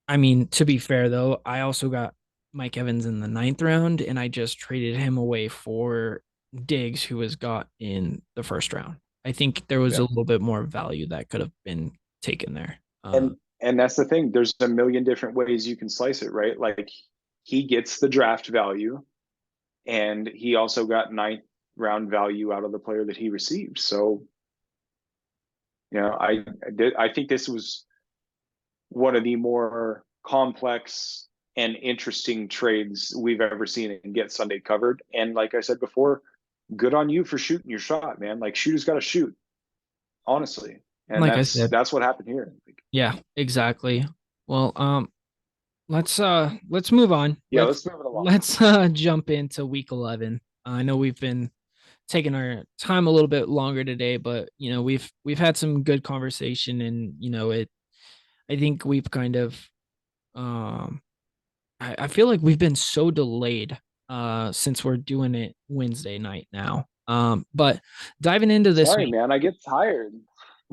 I mean, to be fair though, I also got Mike Evans in the ninth round, and I just traded him away for Diggs, who was got in the first round. I think there was Yeah. a little bit more value that could have been taken there. And that's the thing. There's a million different ways you can slice it, right? Like he gets the draft value, and he also got ninth round value out of the player that he received. So, I think this was one of the more complex and interesting trades we've ever seen and Get Sunday covered. And like I said before, good on you for shooting your shot, man. Like shooters got to shoot, honestly. And Like I said, that's what happened here. yeah, exactly. Well, let's move on. Yeah, let's move it along. Let's jump into week 11. I know we've been taking our time a little bit longer today, but we've had some good conversation, and I think we've kind of um I feel like we've been so delayed since we're doing it Wednesday night now. But diving into this Sorry, week, man. I get tired.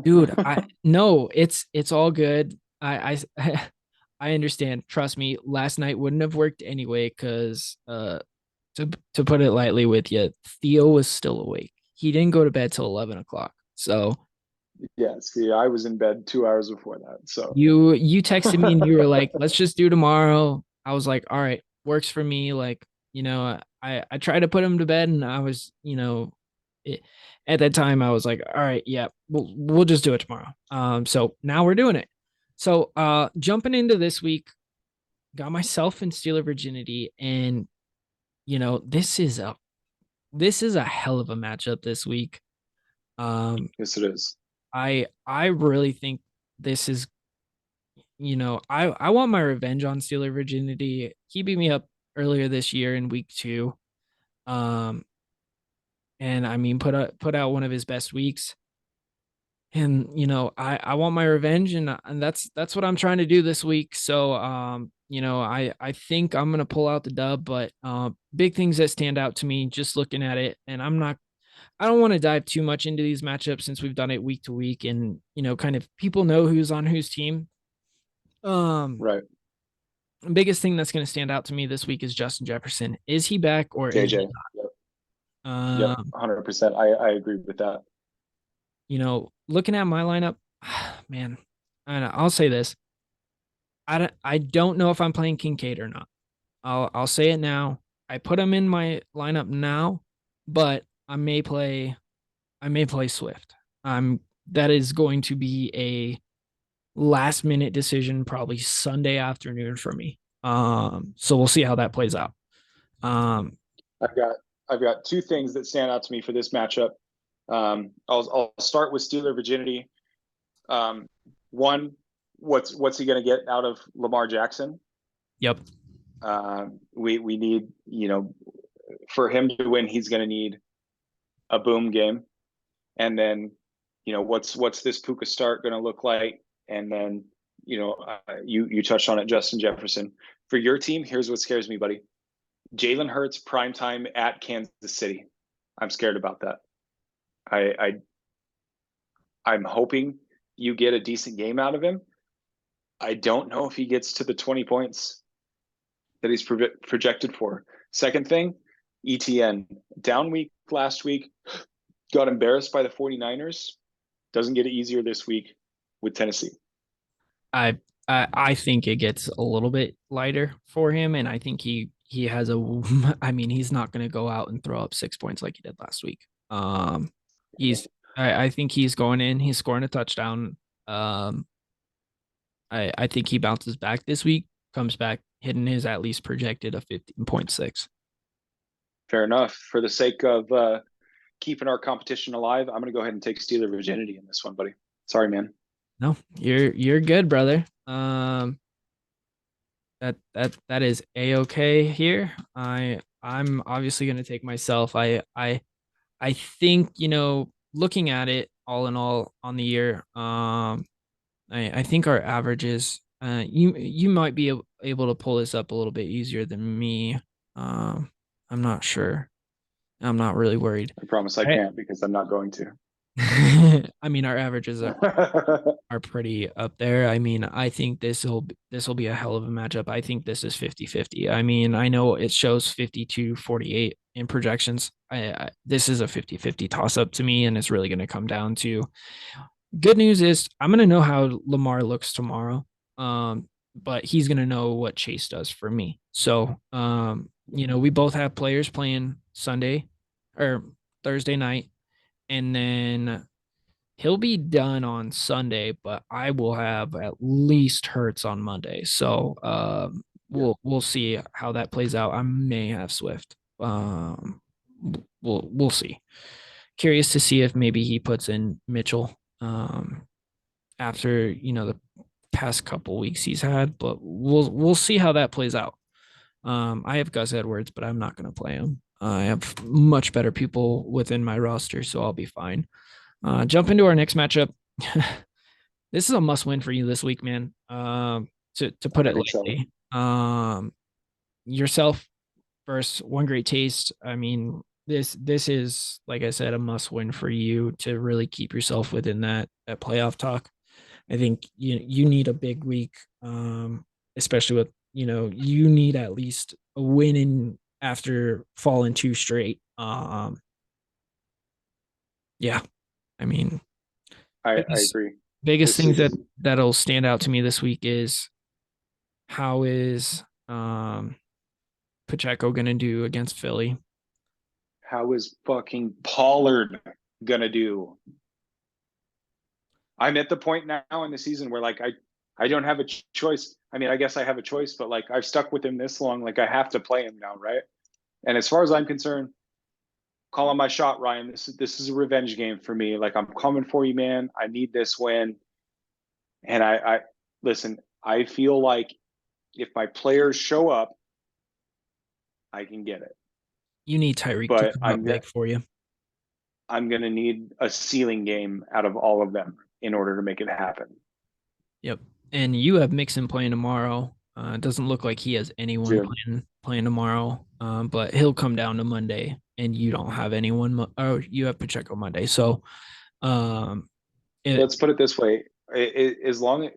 dude, I no, it's all good. I understand. Trust me, last night wouldn't have worked anyway because to put it lightly with you, Theo was still awake. He didn't go to bed till 11 o'clock. So Yeah, see, I was in bed 2 hours before that. So you texted me and you were like, let's just do tomorrow. I was like, all right, works for me. Like, I tried to put him to bed, and I was, it, at that time I was like, all right, yeah, we'll just do it tomorrow. So now we're doing it. So jumping into this week, got myself in Steeler virginity, and this is a hell of a matchup this week. yes, it is. I really think this is, I want my revenge on Steeler virginity. He beat me up earlier this year in week 2. Um, and I mean put out one of his best weeks. And I want my revenge, and that's what I'm trying to do this week. So I think I'm gonna pull out the dub, but big things that stand out to me just looking at it, and I don't want to dive too much into these matchups since we've done it week to week, and kind of people know who's on whose team. Right. Biggest thing that's going to stand out to me this week is Justin Jefferson. Is he back or is he JJ. Yep. not? Yep. 100%. I agree with that. Looking at my lineup, man, I'll say this. I don't know if I'm playing Kincaid or not. I'll say it now. I put him in my lineup now, but I may play Swift. That is going to be a last minute decision, probably Sunday afternoon for me. So we'll see how that plays out. I've got I've got two things that stand out to me for this matchup. I'll start with Steeler virginity. One, what's he going to get out of Lamar Jackson? Yep. We need, for him to win, he's going to need a boom game, and then what's this Puka start going to look like, and then you touched on it, Justin Jefferson. For your team, here's what scares me, buddy. Jalen Hurts primetime at Kansas City. I'm scared about that. I'm hoping you get a decent game out of him. I don't know if he gets to the 20 points that he's projected for. Second thing, ETN. Down week last week, got embarrassed by the 49ers. Doesn't get it easier this week with Tennessee. I think it gets a little bit lighter for him, and I think he has I mean, he's not going to go out and throw up 6 points like he did last week. He's I think he's going in, he's scoring a touchdown. I think he bounces back this week, comes back hitting his at least projected of 15.6. Fair enough. For the sake of keeping our competition alive, I'm going to go ahead and take Steeler virginity in this one, buddy. Sorry, man. No, you're good, brother. that is a-okay here. I'm obviously going to take myself. I think, looking at it all in all on the year, I think our averages, you might be able to pull this up a little bit easier than me. Um, I'm not sure. I'm not really worried. I promise I I, can't because I'm not going to. I mean, our averages are pretty up there. I mean, I think this will be a hell of a matchup. I think this is 50-50. I mean, I know it shows 52-48 in projections. This is a 50-50 toss up to me, and it's really going to come down to good news is I'm going to know how Lamar looks tomorrow. But he's going to know what Chase does for me. So, we both have players playing Sunday or Thursday night, and then he'll be done on Sunday, but I will have at least Hurts on Monday. So Yeah. we'll see how that plays out. I may have Swift. We'll see. Curious to see if maybe he puts in Mitchell after the past couple weeks he's had, but we'll see how that plays out. I have Gus Edwards, but I'm not going to play him. I have much better people within my roster, so I'll be fine. Jump into our next matchup. This is a must win for you this week, man. To put I it think so. lightly. Yourself versus One Great Taste. I mean, this is, like I said, a must win for you to really keep yourself within that playoff talk. I think you need a big week, especially with you need at least a win in after falling two straight. Yeah, I mean, I biggest agree. biggest This things is that'll stand out to me this week is how is Pacheco gonna do against Philly? how is fucking Pollard gonna do? I'm at the point now in the season where like I don't have a choice. I mean, I guess I have a choice, but like I've stuck with him this long, like I have to play him now, right? And as far as I'm concerned, calling my shot, Ryan. This is a revenge game for me. Like I'm coming for you, man. I need this win. And I listen, I feel like if my players show up, I can get it. You need Tyreek to But come up big for you. I'm gonna need a ceiling game out of all of them in order to make it happen. Yep. And you have Mixon playing tomorrow. It doesn't look like he has anyone Dude, playing tomorrow. But he'll come down to Monday, and you don't have anyone. Or you have Pacheco Monday. So, um, it let's put it this way: as long as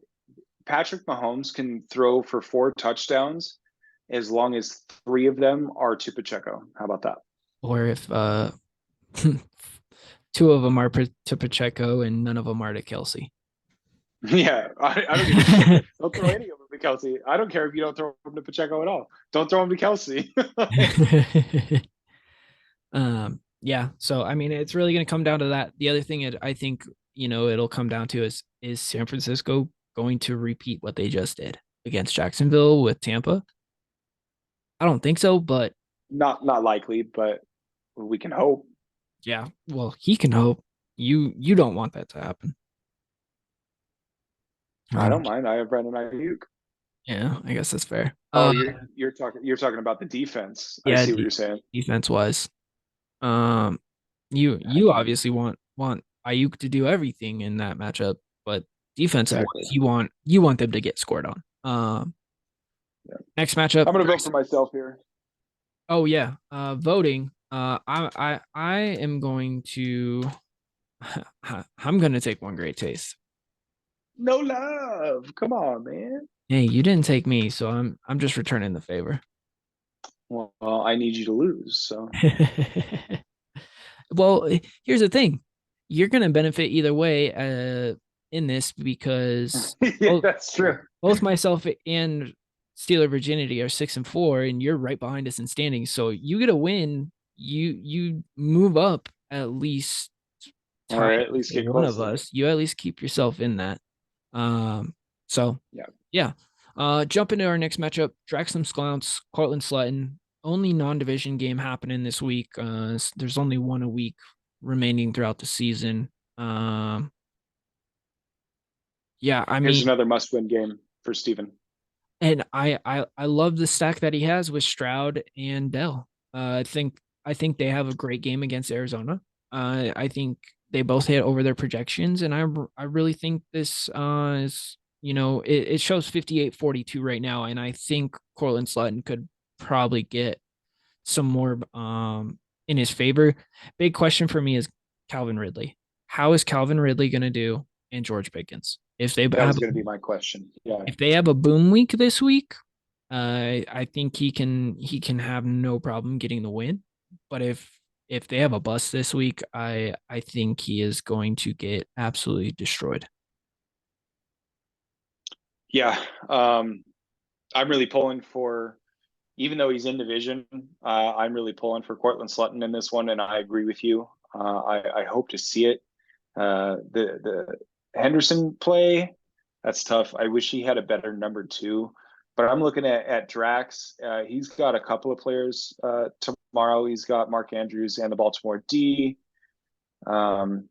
Patrick Mahomes can throw for 4 touchdowns, as long as 3 of them are to Pacheco. How about that? or if two of them are to Pacheco and none of them are to Kelsey. Yeah, I don't give a shit. Don't throw any of them to Kelsey. I don't care if you don't throw them to Pacheco at all. Don't throw them to Kelsey. Yeah. So I mean, it's really going to come down to that. The other thing I think it'll come down to is San Francisco going to repeat what they just did against Jacksonville with Tampa? I don't think so, but Not likely, but we can hope. yeah. Well, he can hope. You don't want that to happen. I don't Um, mind. I have Brandon Ayuk. yeah, I guess that's fair. Oh, you're talking about the defense. I Yeah, see what you're saying. defense wise. Um, you I- obviously want Ayuk to do everything in that matchup, but defensive exactly. wise, you want them to get scored on. Yeah. Next matchup. I'm gonna vote for myself here. Oh yeah, voting. I am going to. I'm going to take One Great Taste. No love. Come on, man. Hey, you didn't take me, so I'm just returning the favor. Well, I need you to lose. So Well, here's the thing. You're going to benefit either way in this because yeah, both, that's true. both myself and Steeler Virginity are 6-4, and you're right behind us in standings. So you get a win, you move up at least Or tied at with least get one close of to it. us. You at least keep yourself in that. So Yeah. yeah. Jump into our next matchup. Draxum Sclounce, Cortland Sutton. Only non-division game happening this week. There's only one a week remaining throughout the season. Yeah, I Here's mean, another must-win game for Steven. And I love the stack that he has with Stroud and Dell. I think they have a great game against Arizona. I think they both hit over their projections, and I really think this is, it shows 58-42 right now, and I think Cortland Sutton could probably get some more in his favor. Big question for me is Calvin Ridley. How is Calvin Ridley going to do in George Pickens? That was going to be my question. Yeah. If they have a boom week this week, I think he can have no problem getting the win. But if they have a bust this week, I think he is going to get absolutely destroyed. Yeah. I'm really pulling for, even though he's in division, I'm really pulling for Cortland Sutton in this one, and I agree with you. I hope to see it. The Henderson play, that's tough. I wish he had a better number two, but I'm looking at Drax. He's got a couple of players tomorrow. He's got Mark Andrews and the Baltimore D. I'm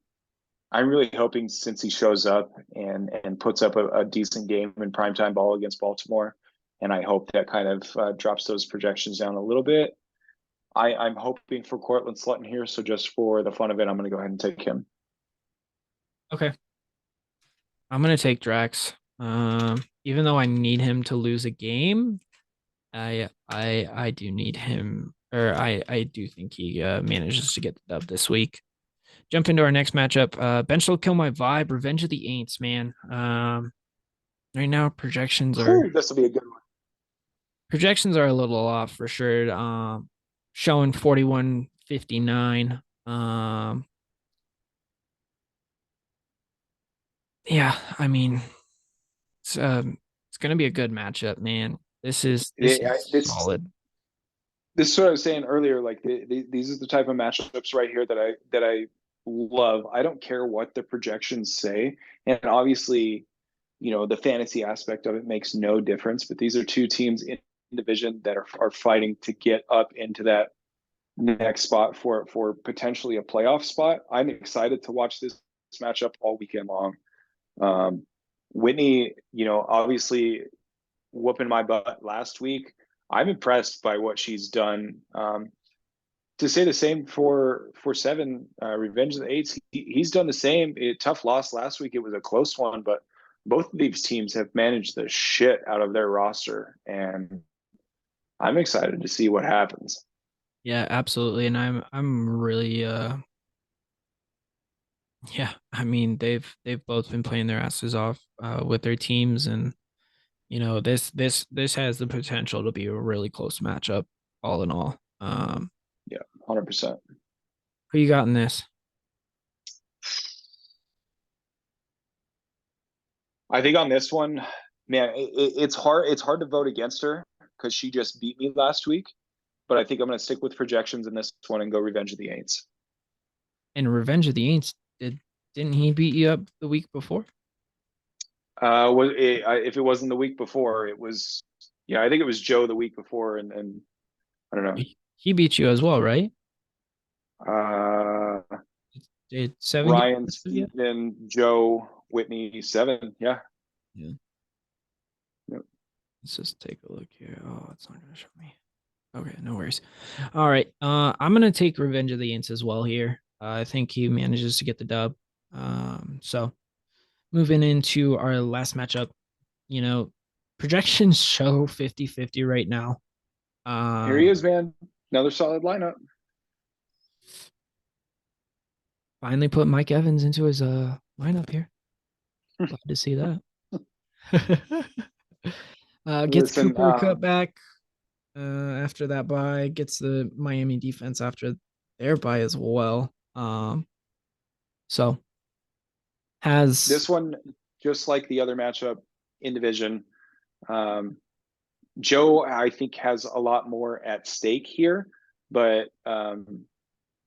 really hoping, since he shows up and puts up a decent game in primetime ball against Baltimore, and I hope that kind of drops those projections down a little bit. I'm hoping for Cortland Sutton here, so just for the fun of it, I'm going to go ahead and take him. Okay. I'm gonna take Drax. Even though I need him to lose a game, I do need him, or I do think he manages to get the dub this week. Jump into our next matchup. Bench will kill my vibe. Revenge of the Aints, man. Right now This will be a good one. projections are a little off for sure. Showing 41-59. Yeah, I mean, it's gonna be a good matchup, man. This is This solid. this is what I was saying earlier. Like these are the type of matchups right here that I love. I don't care what the projections say, and obviously, the fantasy aspect of it makes no difference. But these are two teams in division that are fighting to get up into that next spot for potentially a playoff spot. I'm excited to watch this matchup all weekend long. Whitney, obviously whooping my butt last week. I'm impressed by what she's done. To say the same for Seven, Revenge of the Eights, he's done the same. Tough loss last week. It was a close one, but both of these teams have managed the shit out of their roster, and I'm excited to see what happens. Yeah, absolutely. And I'm really yeah, I mean they've both been playing their asses off with their teams, and this has the potential to be a really close matchup all in all. Yeah, 100%. Who you got in this? I think on this one, man, it's hard. It's hard to vote against her because she just beat me last week. But I think I'm going to stick with projections in this one and go Revenge of the Aints. And Revenge of the Aints, didn't he beat you up the week before? If it wasn't the week before, it was, yeah, I think it was Joe the week before, and I don't know. He beat you as well, right? Uh, Did seven get Ryan, Steven, Joe, Whitney, Seven. Yeah. Yeah. Yep. Let's just take a look here. Oh, it's not gonna show me. Okay, no worries. All right. I'm gonna take Revenge of the Aints as well here. I think he manages to get the dub. So moving into our last matchup, you know, projections show 50-50 right now. Here he is, man. Another solid lineup. Finally put Mike Evans into his lineup here. Glad to see that. Gets Listen, Cooper Kupp back after that bye, gets the Miami defense after their bye as well. So has this one, just like the other matchup in division, Joe, I think, has a lot more at stake here, but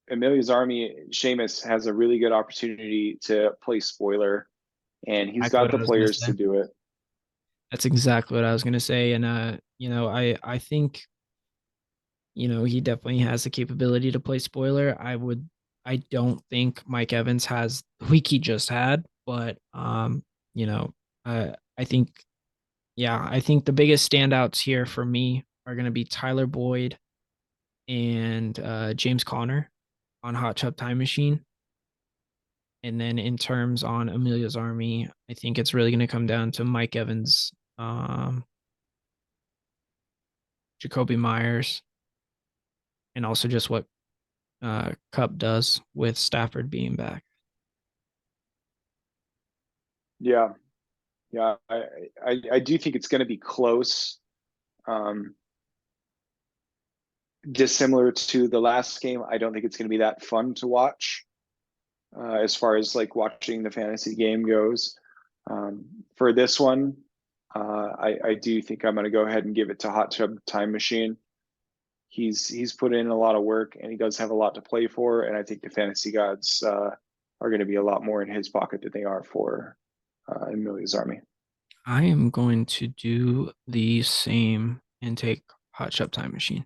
Amelia's Army, Seamus has a really good opportunity to play spoiler, and he's exactly got what the I was gonna players say. to do it. That's exactly what I was gonna say. And I think, he definitely has the capability to play spoiler. I don't think Mike Evans has the week he just had, but I think, yeah, I think the biggest standouts here for me are going to be Tyler Boyd and James Conner on Hot Tub Time Machine. And then in terms on Amelia's Army, I think it's really going to come down to Mike Evans, Jacoby Myers, and also just what Cup does with Stafford being back. Yeah, yeah, I do think it's going to be close. Um, Dissimilar to the last game, I don't think it's going to be that fun to watch as far as like watching the fantasy game goes. For this one, I do think I'm going to go ahead and give it to Hot Tub Time Machine. He's put in a lot of work and he does have a lot to play for, and I think the fantasy gods are going to be a lot more in his pocket than they are for Amelia's Army. I am going to do the same and take Hot Tub Time Machine.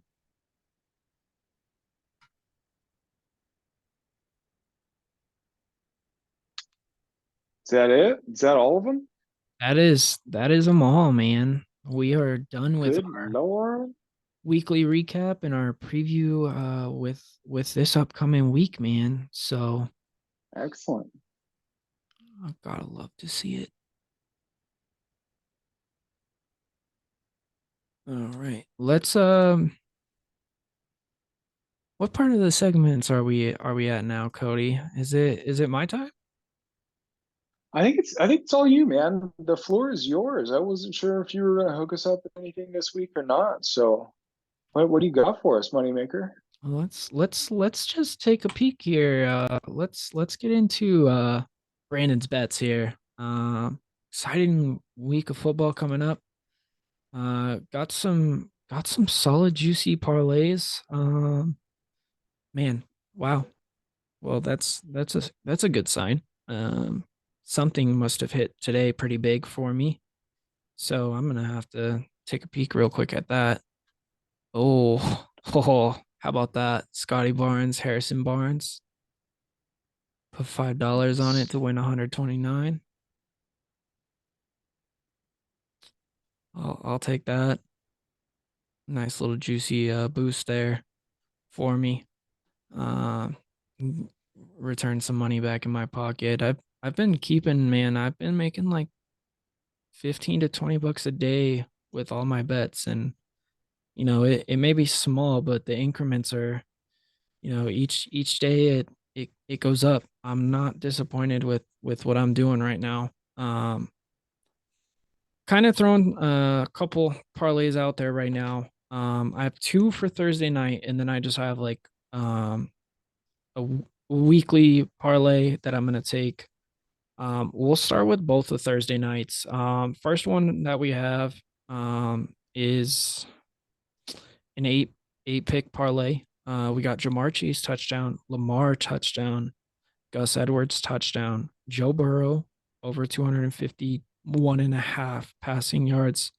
Is that it? Is that all of them? That is them all, man. We are done with Good our Lord. weekly recap and our preview with this upcoming week, man. So Excellent. I gotta love to see it. All right. Let's what part of the segments are we at now, Cody? Is it my time? I think it's all you, man. The floor is yours. I wasn't sure if you were gonna hook us up with anything this week or not. So what do you got for us, Moneymaker? Let's just take a peek here. Let's get into Brandon's bets here. Exciting week of football coming up. Got some solid juicy parlays. Man, wow. Well, that's a good sign. Something must have hit today pretty big for me. So I'm gonna have to take a peek real quick at that. Oh, oh, how about that? Scotty Barnes, Harrison Barnes. Put $5 on it to win 129. I'll take that. Nice little juicy boost there for me. Uh, return some money back in my pocket. I've been keeping, man. I've been making like 15 to 20 bucks a day with all my bets, and it may be small, but the increments are, each day it goes up. I'm not disappointed with what I'm doing right now. Kind of throwing a couple parlays out there right now. I have two for Thursday night, and then I just have like a weekly parlay that I'm gonna take. We'll start with both the Thursday nights. First one that we have is an eight pick parlay. We got Jamar Chase touchdown, Lamar touchdown, Gus Edwards touchdown, Joe Burrow over 251 and a half passing yards,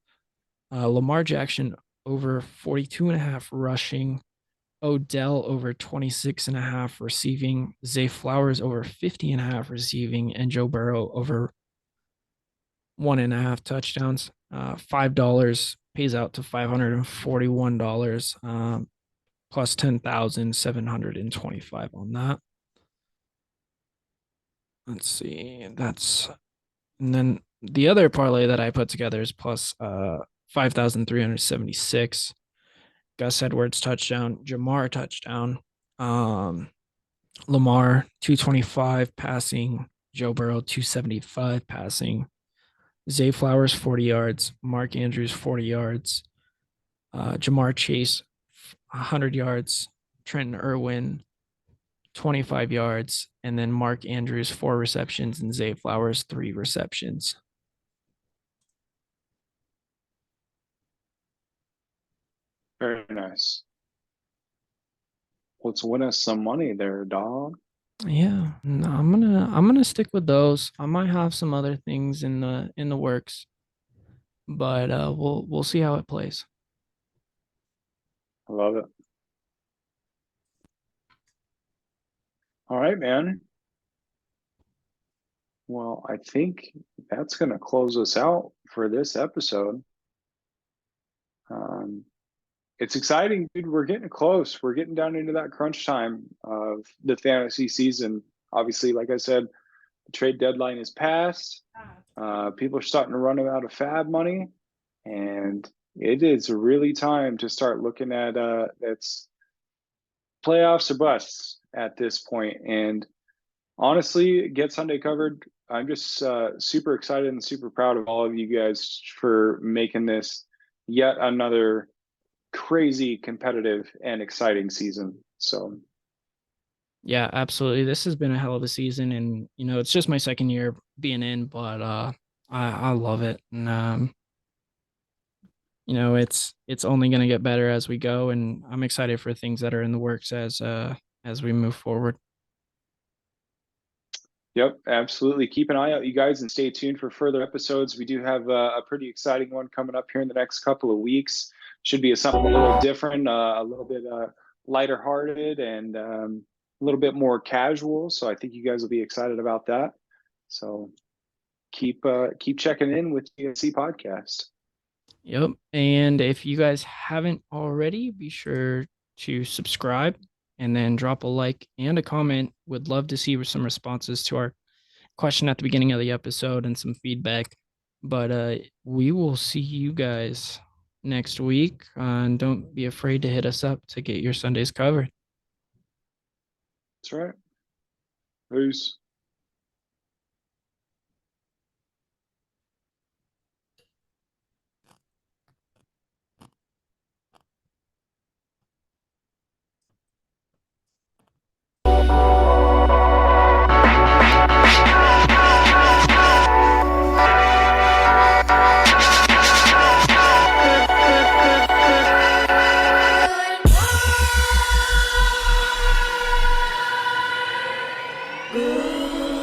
Lamar Jackson over 42 and a half rushing, Odell over 26 and a half receiving, Zay Flowers over 50 and a half receiving, and Joe Burrow over 1.5 touchdowns. $5 pays out to $541, plus 10,725 on that. Let's see. And then the other parlay that I put together is plus 5,376. Gus Edwards touchdown, Jamar touchdown, Lamar 225 passing, Joe Burrow 275 passing, Zay Flowers 40 yards, Mark Andrews 40 yards, Jamar Chase 100 yards, Trenton Irwin 25 yards, and then Mark Andrews 4 receptions and Zay Flowers 3 receptions. Very nice. Let's win us some money there, dog. Yeah, no, I'm gonna stick with those. I might have some other things in the works, but we'll see how it plays. I love it. All right, man. Well, I think that's going to close us out for this episode. Um, it's exciting, dude. We're getting close. We're getting down into that crunch time of the fantasy season. Obviously, like I said, the trade deadline is passed. People are starting to run out of fab money, and it is really time to start looking at it's playoffs or busts at this point. And honestly, Get Sunday Covered, I'm just super excited and super proud of all of you guys for making this yet another crazy competitive and exciting season. So Yeah, absolutely. This has been a hell of a season, and it's just my second year being in, but I love it. And it's only gonna get better as we go, and I'm excited for things that are in the works as we move forward. yep, absolutely. Keep an eye out, you guys, and stay tuned for further episodes. We do have a pretty exciting one coming up here in the next couple of weeks. Should be something a little different, a little bit lighter hearted, and a little bit more casual. So I think you guys will be excited about that. So keep checking in with GSC Podcast. Yep. And if you guys haven't already, be sure to subscribe and then drop a like and a comment. Would love to see some responses to our question at the beginning of the episode and some feedback. But we will see you guys next week. And don't be afraid to hit us up to get your Sundays covered. That's right. Peace. Good.